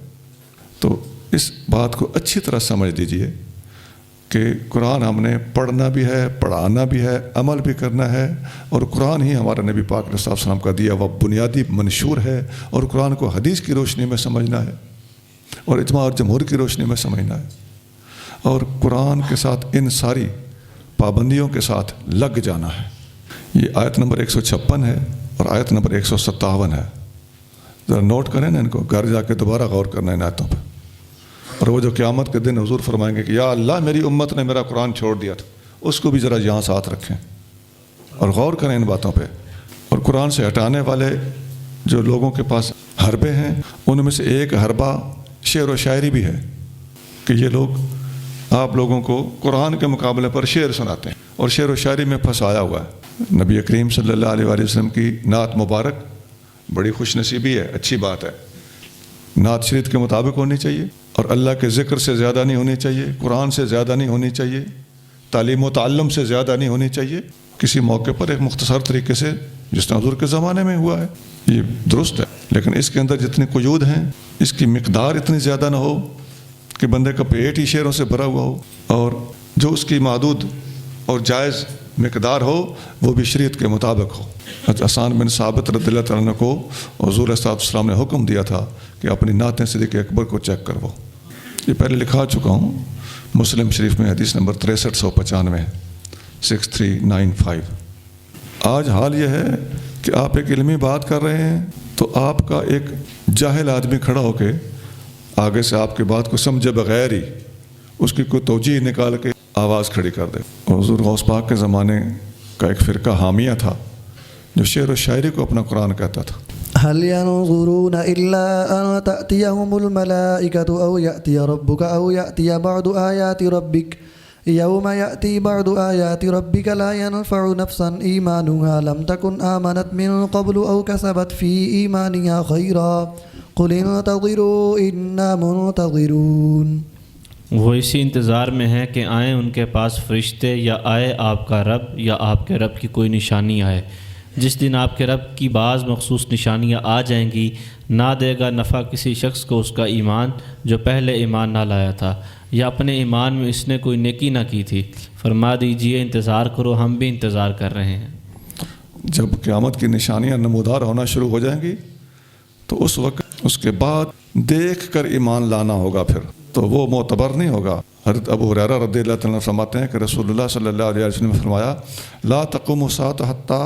تو اس بات کو اچھی طرح سمجھ لیجئے کہ قرآن ہم نے پڑھنا بھی ہے، پڑھانا بھی ہے، عمل بھی کرنا ہے، اور قرآن ہی ہمارا نبی پاک علیہ السلام کا دیا وہ بنیادی منشور ہے، اور قرآن کو حدیث کی روشنی میں سمجھنا ہے، اور اجماع اور جمہور کی روشنی میں سمجھنا ہے، اور قرآن کے ساتھ ان ساری پابندیوں کے ساتھ لگ جانا ہے۔ یہ آیت نمبر 156 ہے اور آیت نمبر 157 ہے، ذرا نوٹ کریں نا ان کو، گھر جا کے دوبارہ غور کرنا ان آیتوں پہ۔ اور وہ جو قیامت کے دن حضور فرمائیں گے کہ یا اللہ میری امت نے میرا قرآن چھوڑ دیا تھا، اس کو بھی ذرا یہاں ساتھ رکھیں اور غور کریں ان باتوں پہ۔ اور قرآن سے ہٹانے والے جو لوگوں کے پاس حربے ہیں ان میں سے ایک حربہ شعر و شاعری بھی ہے کہ یہ لوگ آپ لوگوں کو قرآن کے مقابلے پر شعر سناتے ہیں اور شعر و شاعری میں پھنسایا ہوا ہے۔ نبی کریم صلی اللہ علیہ وآلہ وسلم کی نعت مبارک بڑی خوش نصیبی ہے، اچھی بات ہے، نعت شریعت کے مطابق ہونی چاہیے اور اللہ کے ذکر سے زیادہ نہیں ہونی چاہیے، قرآن سے زیادہ نہیں ہونی چاہیے، تعلیم و تعلم سے زیادہ نہیں ہونی چاہیے، کسی موقع پر ایک مختصر طریقے سے جس طرح حضور کے زمانے میں ہوا ہے یہ درست ہے، لیکن اس کے اندر جتنے قیود ہیں اس کی مقدار اتنی زیادہ نہ ہو کہ بندے کا پیٹ ہی شعروں سے بھرا ہوا ہو، اور جو اس کی محدود اور جائز مقدار ہو وہ بھی شریعت کے مطابق ہو۔ حسان بن ثابت رضی اللہ تعالیٰ عنہ کو حضور صلی اللہ علیہ وسلم نے حکم دیا تھا کہ اپنی نعتیں صدیق اکبر کو چیک کرو، یہ پہلے لکھا چکا ہوں، مسلم شریف میں حدیث نمبر 6395 6395۔ آج حال یہ ہے کہ آپ ایک علمی بات کر رہے ہیں تو آپ کا ایک جاہل آدمی کھڑا ہو کے آگے سے آپ کی بات کو سمجھے بغیر ہی اس کی کوئی توجیہ نکال کے آواز کھڑی کر دے۔ اور حضور غوث پاک کے زمانے کا ایک فرقہ حامیہ تھا جو شعر و شاعری کو اپنا قرآن کہتا تھا۔ هل ينظرون إلا أن تأتيهم الملائكة أو يأتي ربك أو يأتي بعض آيات ربك يوم يأتي بعض آيات ربك لا ينفع نفسا إيمانها لم تكن آمنت من قبل أو كسبت في إيمانها خيرا قل انتظروا إنا منتظرون۔ وہ اسی انتظار میں ہیں کہ آئیں ان کے پاس فرشتے یا آئے آپ کا رب یا آپ کے رب کی کوئی نشانی آئے۔ جس دن آپ کے رب کی بعض مخصوص نشانیاں آ جائیں گی نہ دے گا نفع کسی شخص کو اس کا ایمان جو پہلے ایمان نہ لایا تھا یا اپنے ایمان میں اس نے کوئی نیکی نہ کی تھی۔ فرما دیجئے انتظار کرو، ہم بھی انتظار کر رہے ہیں۔ جب قیامت کی نشانیاں نمودار ہونا شروع ہو جائیں گی تو اس وقت اس کے بعد دیکھ کر ایمان لانا ہوگا، پھر تو وہ معتبر نہیں ہوگا۔ حضرت ابو ہریرہ رضی اللہ عنہ فرماتے ہیں کہ رسول اللہ صلی اللہ علیہ وسلم نے فرمایا لا تقوم الساعة حتى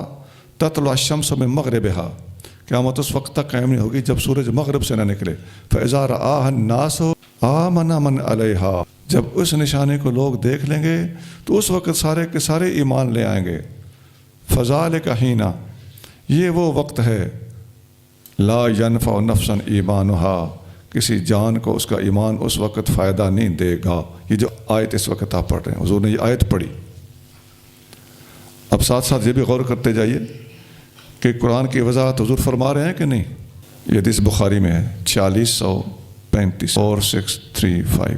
تطلع الشمس من مغربها، قیامت اس وقت تک قائم نہیں ہوگی جب سورج مغرب سے نہ نکلے۔ فإذا رآها الناس آمن من علیہا، جب اس نشانے کو لوگ دیکھ لیں گے تو اس وقت سارے کے سارے ایمان لے آئیں گے۔ فذلک حین، یہ وہ وقت ہے لا ینفع نفسا ایمانها، کسی جان کو اس کا ایمان اس وقت فائدہ نہیں دے گا۔ یہ جو آیت اس وقت آپ پڑھ رہے ہیں، حضور نے یہ آیت پڑھی۔ اب ساتھ ساتھ یہ بھی غور کرتے جائیے کہ قرآن کی وضاحت حضور فرما رہے ہیں کہ نہیں۔ یہ حدیث بخاری میں ہے 4635 اور 635۔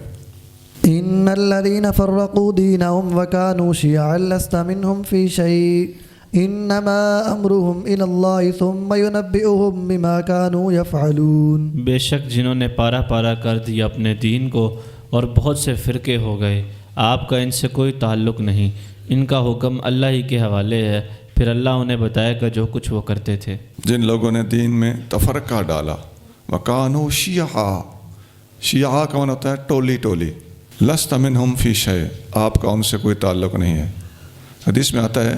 إن الذين فرقوا دينهم وكانوا شيعا لست منهم في شيء إنما أمرهم إلى الله ثم ينبئهم بما كانوا يفعلون۔ بے شک جنہوں نے پارا پارا کر دیا اپنے دین کو اور بہت سے فرقے ہو گئے، آپ کا ان سے کوئی تعلق نہیں، ان کا حکم اللہ ہی کے حوالے ہے، پھر اللہ انہیں بتائے گا جو کچھ وہ کرتے تھے۔ جن لوگوں نے دین میں تفرقہ ڈالا، وَكَانُوا شِيَعًا، شیعہ کا معنی ہوتا ہے ٹولی ٹولی، لست منہم فی شیء، آپ کا ان سے کوئی تعلق نہیں ہے۔ حدیث میں آتا ہے،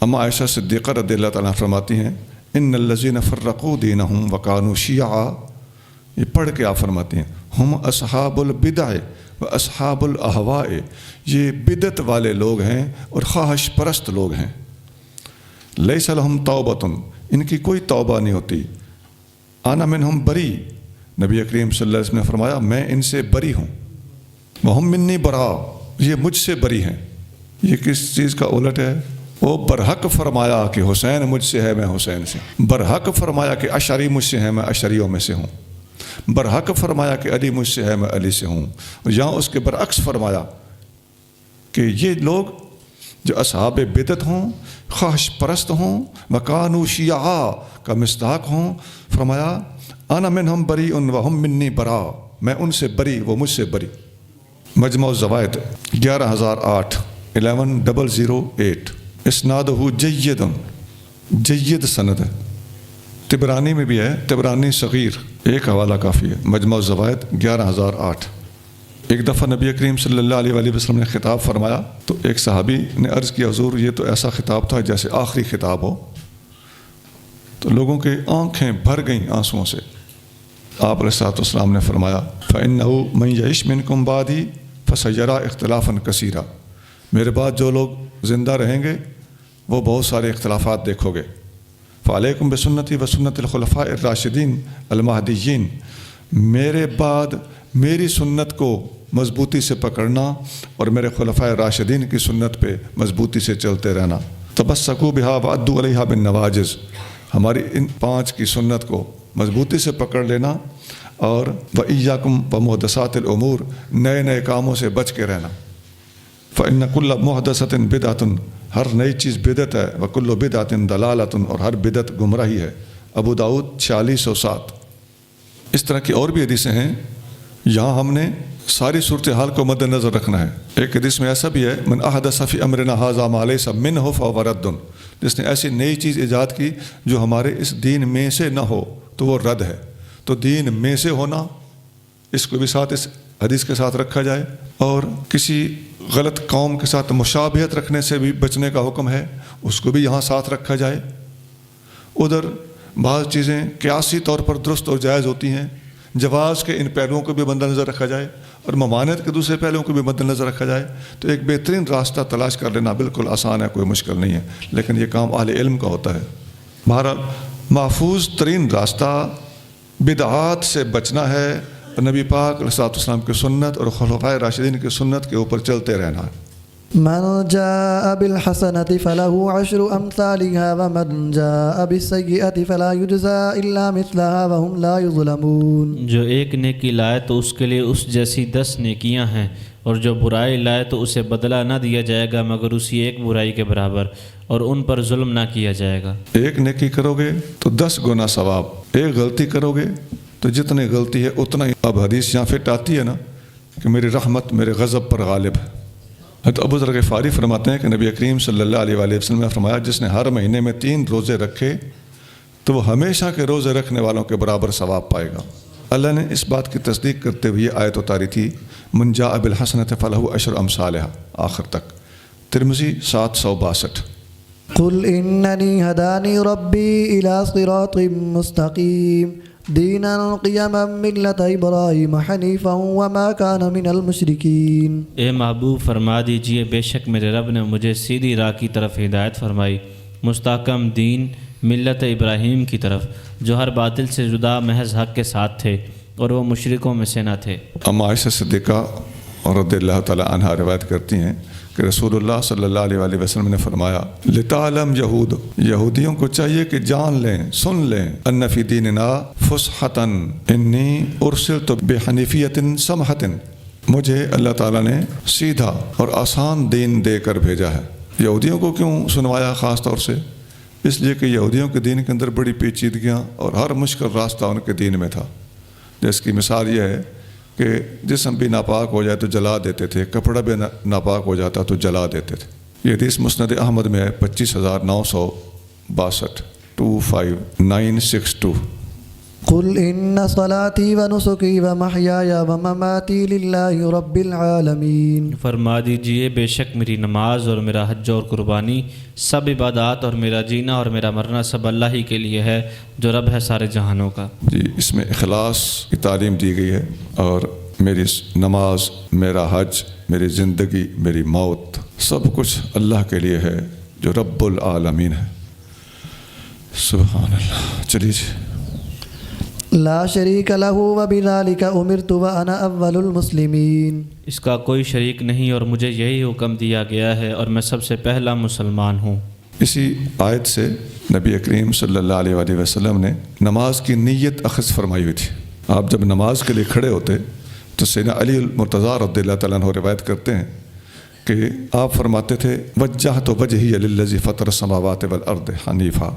اما عائشہ صدیقہ رضی اللہ تعالیٰ فرماتی ہیں ان الذین فرقوا دینہم وکانوا شیعا، یہ پڑھ کے آپ فرماتی ہیں ہم اصحاب البدع و اصحاب الاہواء، یہ بدعت والے لوگ ہیں اور خواہش پرست لوگ ہیں۔ لیس لہم توبۃ، ان کی کوئی توبہ نہیں ہوتی۔ انا منہم بری، نبی کریم صلی اللہ علیہ وسلم نے فرمایا میں ان سے بری ہوں۔ وہم منی برا، یہ مجھ سے بری ہیں۔ یہ کس چیز کا الٹ ہے؟ وہ برحق فرمایا کہ حسین مجھ سے ہے، میں حسین سے ہوں۔ برحق فرمایا کہ اشعری مجھ سے ہے، میں اشعریوں میں سے ہوں۔ برحق فرمایا کہ علی مجھ سے ہے، میں علی سے ہوں۔ یہاں اس کے برعکس فرمایا کہ یہ لوگ جو اصحاب بدعت ہوں، خواہش پرست ہوں، وکانوا شیعا کا مصداق ہوں، فرمایا انا منہم بری وہم منی برا، میں ان سے بری وہ مجھ سے بری۔ مجموع الزوائد 11008 11008، اسنادہ جید، جید سند ہے۔ طبرانی میں بھی ہے، طبرانی صغیر، ایک حوالہ کافی ہے۔ مجموع الزوائد 11008۔ ایک دفعہ نبی کریم صلی اللہ علیہ وآلہ وسلم نے خطاب فرمایا تو ایک صحابی نے عرض کیا حضور یہ تو ایسا خطاب تھا جیسے آخری خطاب ہو۔ تو لوگوں کے آنکھیں بھر گئیں آنسوؤں سے۔ آپ علیہ الصلوۃ والسلام نے فرمایا فَإِنَّهُ مَن يَعِشْ مِنكُم بَعْدِي فَسَيَرَىٰ اخْتِلَافًا كَثِيرًا، میرے بعد جو لوگ زندہ رہیں گے وہ بہت سارے اختلافات دیکھو گے۔ فعلیکم بسنتی و سنت الخلفاء الراشدین المہدیین، میرے بعد میری سنت کو مضبوطی سے پکڑنا اور میرے خلفاء راشدین کی سنت پہ مضبوطی سے چلتے رہنا۔ تمسکوا بہا وعضوا علیہا بالنواجذ، ہماری ان 5 کی سنت کو مضبوطی سے پکڑ لینا، اور وإیاکم ومحدثات الامور، نئے نئے کاموں سے بچ کے رہنا۔ فإن كل محدثۃ بدعۃ، ہر نئی چیز بدعت ہے، وکل بدعۃ ضلالۃ، اور ہر بدعت گمراہی ہے۔ ابو داؤد 4607۔ اس طرح کی اور بھی حدیثیں ہیں، یہاں ہم نے ساری صورتحال کو مد نظر رکھنا ہے۔ ایک حدیث میں ایسا بھی ہے، من احدث فی امرنا ھذا ما لیس منہ فہو رد، جس نے ایسی نئی چیز ایجاد کی جو ہمارے اس دین میں سے نہ ہو تو وہ رد ہے۔ تو دین میں سے ہونا، اس کو بھی ساتھ اس حدیث کے ساتھ رکھا جائے، اور کسی غلط قوم کے ساتھ مشابہت رکھنے سے بھی بچنے کا حکم ہے، اس کو بھی یہاں ساتھ رکھا جائے۔ ادھر بعض چیزیں قیاسی طور پر درست اور جائز ہوتی ہیں، جواز کے ان پہلوؤں کو بھی مد نظر رکھا جائے، اور ممانعت کے دوسرے پہلوؤں کو بھی مد نظر رکھا جائے۔ تو ایک بہترین راستہ تلاش کر لینا بالکل آسان ہے، کوئی مشکل نہیں ہے، لیکن یہ کام اہل علم کا ہوتا ہے۔ بہرحال محفوظ ترین راستہ بدعات سے بچنا ہے، اور نبی پاک علیہ الصلوۃ والسلام کی سنت اور خلفائے راشدین کی سنت کے اوپر چلتے رہنا ہے۔ من جاء بالحسنة فله 10 أمثالها ومن جاء بالسيئة فلا يجزى إلا مثلها وهم لا يظلمون۔ جو ایک نیکی لائے تو اس کے لیے اس جیسی 10 نیکیاں ہیں، اور جو برائی لائے تو اسے بدلہ نہ دیا جائے گا مگر اسی ایک برائی کے برابر، اور ان پر ظلم نہ کیا جائے گا۔ ایک نیکی کرو گے تو 10 گنا ثواب، ایک غلطی کرو گے تو جتنی غلطی ہے اتنا ہی۔ اب حدیث یہاں فٹ آتی ہے نا کہ میری رحمت میرے غضب پر غالب ہے۔ حضرت ابو ذر غفاری فرماتے ہیں کہ نبی کریم صلی اللہ علیہ وآلہ وسلم نے فرمایا، جس نے ہر مہینے میں 3 روزے رکھے تو وہ ہمیشہ کے روزے رکھنے والوں کے برابر ثواب پائے گا۔ اللہ نے اس بات کی تصدیق کرتے ہوئے آیت اتاری تھی، من جاء بالحسنۃ فلہ 10 امثالھا، آخر تک۔ ترمذی 762۔ قل إنني هداني ربي إلى صراط مستقيم دينا قيما ملة إبراهيم حنيفا وما كان من المشركين۔ اے محبوب فرما دیجئے، بے شک میرے رب نے مجھے سیدھی راہ کی طرف ہدایت فرمائی، مستحکم دین ملت ابراہیم کی طرف، جو ہر باطل سے جدا محض حق کے ساتھ تھے، اور وہ مشرکوں میں سے نہ تھے۔ اما عائشہ صدیقہ رضی اللہ تعالیٰ عنہا روایت کرتی ہیں کہ رسول اللہ صلی اللہ علیہ وآلہ وسلم نے فرمایا، لتعلم یہود، یہودیوں کو چاہیے کہ جان لیں، سن لیں، ان فی دیننا فصحۃ انی ارسلت بحنیفیۃ سمحۃ، مجھے اللہ تعالیٰ نے سیدھا اور آسان دین دے کر بھیجا ہے۔ یہودیوں کو کیوں سنوایا خاص طور سے؟ اس لیے کہ یہودیوں کے دین کے اندر بڑی پیچیدگیاں اور ہر مشکل راستہ ان کے دین میں تھا۔ جس کی مثال یہ ہے کہ جسم بھی ناپاک ہو جائے تو جلا دیتے تھے، کپڑا بھی ناپاک ہو جاتا تو جلا دیتے تھے۔ یہ حدیث مسند احمد میں ہے 25962، 25962۔ قل إن صلاتي ونسكي ومحياي ومماتي لله رب العالمين۔ فرما دیجئے، بے شک میری نماز اور میرا حج اور قربانی، سب عبادات اور میرا جینا اور میرا مرنا سب اللہ ہی کے لیے ہے، جو رب ہے سارے جہانوں کا۔ جی، اس میں اخلاص کی تعلیم دی گئی ہے، اور میری نماز، میرا حج، میری زندگی، میری موت، سب کچھ اللہ کے لیے ہے جو رب العالمین ہے۔ سبحان اللہ۔ چلیے جی۔ لا شریک لہ وبذلک امرت وانا اول المسلمین۔ اس کا کوئی شریک نہیں اور مجھے یہی حکم دیا گیا ہے اور میں سب سے پہلا مسلمان ہوں۔ اسی آیت سے نبی کریم صلی اللہ علیہ وآلہ وسلم نے نماز کی نیت اخذ فرمائی ہوئی تھی۔ آپ جب نماز کے لیے کھڑے ہوتے تو سیدنا علی المرتضیٰ رضی اللہ تعالیٰ عنہ روایت کرتے ہیں کہ آپ فرماتے تھے، وجہت وجہی للذی فطر السماوات والارض حنیفا،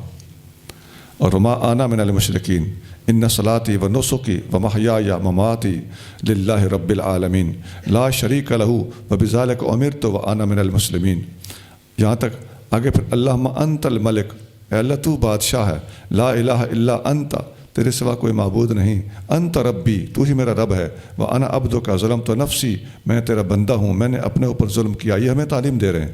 اور وما انا من المشرکین، ان صلاتی و نسکی و محیای مماتی للہ رب العالمین لا شریک لہ وبذلک امرت وانا من المسلمین۔ یہاں تک آگے پھر اللہم انت الملک، اے اللہ تو بادشاہ ہے، لا الہ الا انت، تیرے سوا کوئی معبود نہیں، انت ربی، تو ہی میرا رب ہے، وانا عبدک ظلمت نفسی، میں تیرا بندہ ہوں، میں نے اپنے اوپر ظلم کیا۔ یہ ہمیں تعلیم دے رہے ہیں۔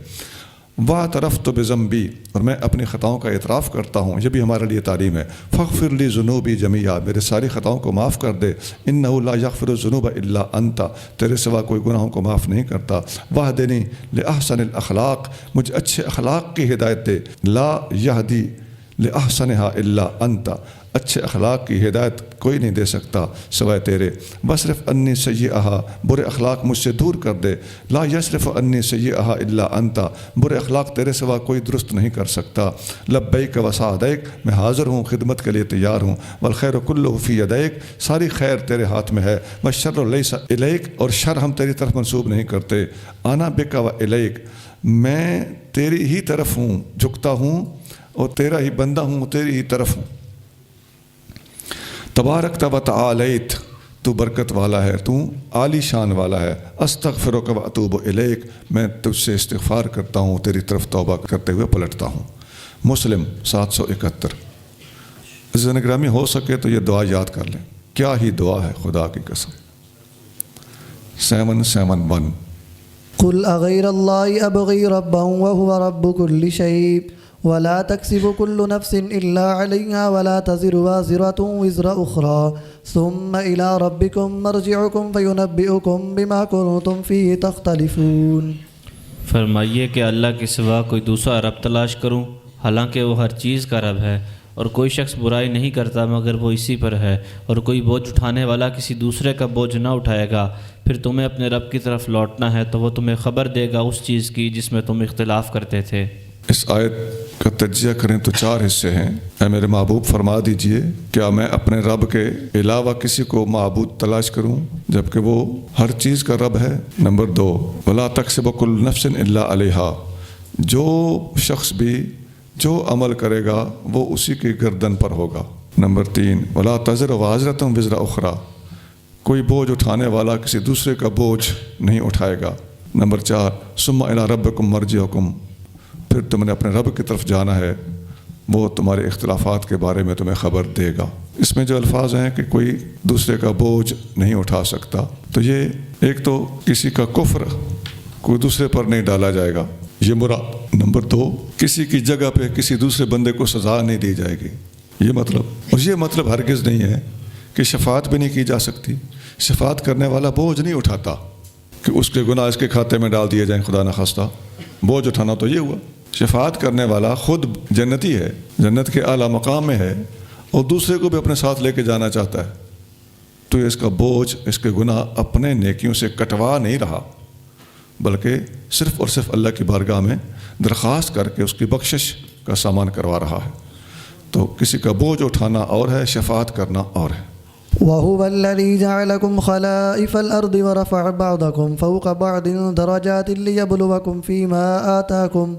واعترفت بذنبی، اور میں اپنی خطاؤں کا اعتراف کرتا ہوں، یہ بھی ہمارے لیے تعلیم ہے۔ فاغفر لی ذنوبی جمیعا، میرے ساری خطاؤں کو معاف کر دے۔ انہ لا یغفر الذنوب الا انت، تیرے سوا کوئی گناہوں کو معاف نہیں کرتا۔ واہدنی لاحسن الاخلاق، مجھے اچھے اخلاق کی ہدایت دے۔ لا یہدی لأحسنہا الا انت، اچھے اخلاق کی ہدایت کوئی نہیں دے سکتا سوائے تیرے، وصرف انی سیئہا، برے اخلاق مجھ سے دور کر دے، لا یصرف انی سیئہا الا انت، برے اخلاق تیرے سوا کوئی درست نہیں کر سکتا، لبیک و سعدیک، میں حاضر ہوں، خدمت کے لیے تیار ہوں، والخیر کلہ فی یدیک، ساری خیر تیرے ہاتھ میں ہے، والشر لیس الیک، اور شر ہم تیری طرف منسوب نہیں کرتے، انا بک و الیک، میں تیری ہی طرف ہوں، جھکتا ہوں اور تیرا ہی بندہ ہوں، تیری ہی طرف ہوں، تبارک و تعالیت، تو برکت والا ہے، تو عالی شان والا ہے، استغفرک و اتوب الیک، میں تجھ سے استغفار کرتا ہوں، تیری طرف توبہ کرتے ہوئے پلٹتا ہوں۔ مسلم 771۔ عزیزان گرامی، ہو سکے تو یہ دعا یاد کر لیں، کیا ہی دعا ہے خدا کی قسم۔ 771۔ قل اغیر اللہ ابغی ربا وهو رب كل شيء ولا تكسب كل نفس الا عليها ولا تزر وازرة وزر اخرى ثم الى ربكم مرجعكم فينبئكم بما كنتم فيه تختلفون۔ فرمائیے کہ اللہ کے سوا کوئی دوسرا رب تلاش کروں، حالانکہ وہ ہر چیز کا رب ہے، اور کوئی شخص برائی نہیں کرتا مگر وہ اسی پر ہے، اور کوئی بوجھ اٹھانے والا کسی دوسرے کا بوجھ نہ اٹھائے گا، پھر تمہیں اپنے رب کی طرف لوٹنا ہے تو وہ تمہیں خبر دے گا اس چیز کی جس میں تم اختلاف کرتے تھے۔ اس آیت کا تجزیہ کریں تو 4 حصے ہیں۔ اے میرے محبوب، فرما دیجئے، کیا میں اپنے رب کے علاوہ کسی کو معبود تلاش کروں جبکہ وہ ہر چیز کا رب ہے؟ نمبر 2، ولا تکسب کل نفس الا علیہا، جو شخص بھی جو عمل کرے گا وہ اسی کی گردن پر ہوگا۔ نمبر 3، ولا تزر وازرۃ وزر اخری، کوئی بوجھ اٹھانے والا کسی دوسرے کا بوجھ نہیں اٹھائے گا۔ نمبر 4، ثم الی ربکم مرجعکم، پھر تم نے اپنے رب کی طرف جانا ہے، وہ تمہارے اختلافات کے بارے میں تمہیں خبر دے گا۔ اس میں جو الفاظ ہیں کہ کوئی دوسرے کا بوجھ نہیں اٹھا سکتا، تو یہ ایک تو کسی کا کفر کوئی دوسرے پر نہیں ڈالا جائے گا، یہ مراد۔ نمبر 2، کسی کی جگہ پہ کسی دوسرے بندے کو سزا نہیں دی جائے گی، یہ مطلب۔ اور یہ مطلب ہرگز نہیں ہے کہ شفاعت بھی نہیں کی جا سکتی، شفاعت کرنے والا بوجھ نہیں اٹھاتا کہ اس کے گناہ اس کے کھاتے میں ڈال دیے جائیں، خدا نخواستہ۔ بوجھ اٹھانا تو یہ ہوا، شفاعت کرنے والا خود جنتی ہے، جنت کے اعلیٰ مقام میں ہے، اور دوسرے کو بھی اپنے ساتھ لے کے جانا چاہتا ہے، تو اس کا بوجھ، اس کے گناہ اپنے نیکیوں سے کٹوا نہیں رہا، بلکہ صرف اور صرف اللہ کی بارگاہ میں درخواست کر کے اس کی بخشش کا سامان کروا رہا ہے۔ تو کسی کا بوجھ اٹھانا اور ہے، شفاعت کرنا اور ہے۔ وهو الذي جعلكم خلائف الأرض ورفع بعضكم فوق بعض درجات ليبلوكم فيما آتاكم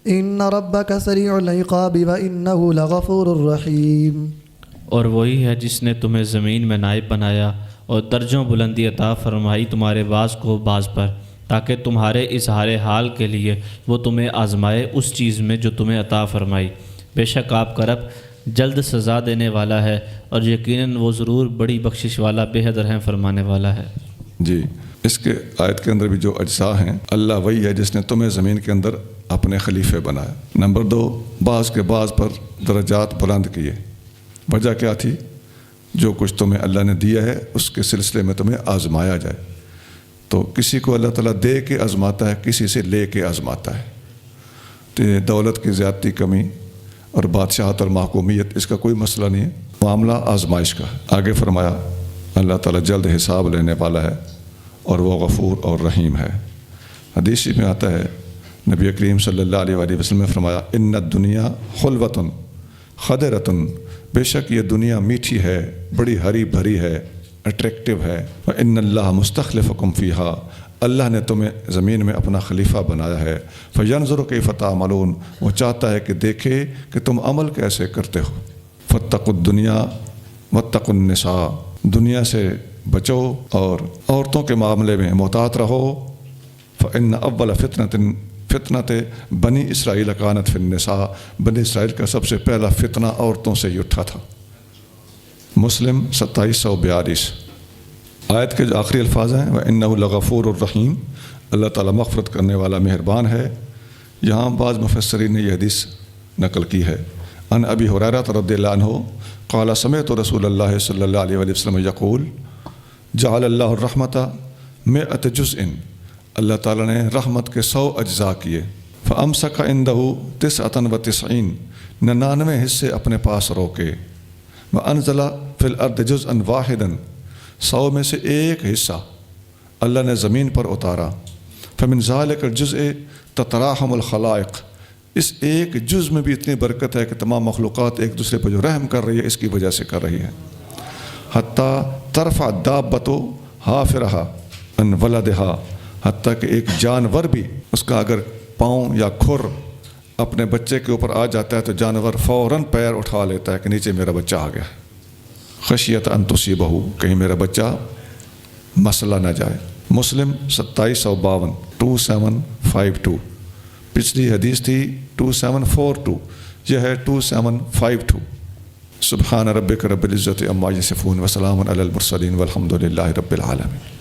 إن ربك سريع العقاب وإنه لغفور رحيم۔ اور وہی ہے جس نے تمہیں زمین میں نائب بنایا اور درجوں بلندی عطا فرمائی تمہارے بعض کو بعض پر، تاکہ تمہارے اظہار حال کے لیے وہ تمہیں آزمائے اس چیز میں جو تمہیں عطا فرمائی۔ بے شک آپ کا رب جلد سزا دینے والا ہے، اور یقیناً وہ ضرور بڑی بخشش والا، بے حد رحم فرمانے والا ہے۔ جی، اس کے آیت کے اندر بھی جو اجزاء ہیں، اللہ وہی ہے جس نے تمہیں زمین کے اندر اپنے خلیفے بنایا۔ نمبر 2، بعض کے بعض پر درجات بلند کیے۔ وجہ کیا تھی؟ جو کچھ تمہیں اللہ نے دیا ہے اس کے سلسلے میں تمہیں آزمایا جائے۔ تو کسی کو اللہ تعالیٰ دے کے آزماتا ہے، کسی سے لے کے آزماتا ہے۔ تو یہ دولت کی زیادتی، کمی اور بادشاہت اور محکومیت، اس کا کوئی مسئلہ نہیں ہے، معاملہ آزمائش کا ہے۔ آگے فرمایا اللہ تعالیٰ جلد حساب لینے والا ہے اور وہ غفور اور رحیم ہے۔ حدیث میں آتا ہے، نبی کریم صلی اللہ علیہ وآلہ وسلم نے فرمایا، ان الدنیا خلوۃ خضرۃ، بے شک یہ دنیا میٹھی ہے، بڑی ہری بھری ہے، اٹریکٹیو ہے۔ وَإِنَّ اللَّهَ مُسْتَخْلِفَكُمْ فِيهَا، اللہ نے تمہیں زمین میں اپنا خلیفہ بنایا ہے۔ فَيَنْظُرُ كَيْفَ تَعْمَلُونَ، وہ چاہتا ہے کہ دیکھے کہ تم عمل کیسے کرتے ہو۔ فَاتَّقُوا الدُّنْيَا وَاتَّقُوا النِّسَاءَ، دنیا سے بچو اور عورتوں کے معاملے میں محتاط رہو۔ فَإِنَّ أَوَّلَ فتنة بنی اسرائیل كانت فی النساء، بنی اسرائیل کا سب سے پہلا فتنہ عورتوں سے ہی اٹھا تھا۔ مسلم 2742۔ آیت کے جو آخری الفاظ ہیں، وَإِنَّهُ لَغَفُورٌ الرحیم، اللہ تعالیٰ مغفرت کرنے والا مہربان ہے۔ یہاں بعض مفسرین نے یہ حدیث نقل کی ہے۔ عن ابی ہریرہ رضی اللہ عنہ قال سمعت رسول اللہ صلی اللہ علیہ وآلہ وسلم یقول جعل اللہ الرحمۃ 100 جزء، اللہ تعالیٰ نے رحمت کے 100 اجزاء کیے۔ فامسک عنده 99، 99 حصے اپنے پاس روکے. وَأَنزَلَ فِي الْأَرْضِ جُزْءًا وَاحِدًا 100 میں سے ایک حصہ اللہ نے زمین پر اتارا. فَمِنْ ذَلِكَ الْجُزْءِ تَتَرَاحَمُ الْخَلَائِقُ اس ایک جز میں بھی اتنی برکت ہے کہ تمام مخلوقات ایک دوسرے پر جو رحم کر رہی ہے اس کی وجہ سے کر رہی ہے. حتیٰ ترفع الدابۃ حافرها عن ولدها حتیٰ کہ ایک جانور بھی اس کا اگر پاؤں یا کھر اپنے بچے کے اوپر آ جاتا ہے تو جانور فوراً پیر اٹھا لیتا ہے کہ نیچے میرا بچہ آ گیا. خشیت ان تصیبہ کہیں میرا بچہ مسئلہ نہ جائے. مسلم 2752 2752. پچھلی حدیث تھی 2742 یہ ہے 2752. سبحان ربک رب العزت عما یصفون وسلام علی المرسلین والحمد للہ رب العالمین.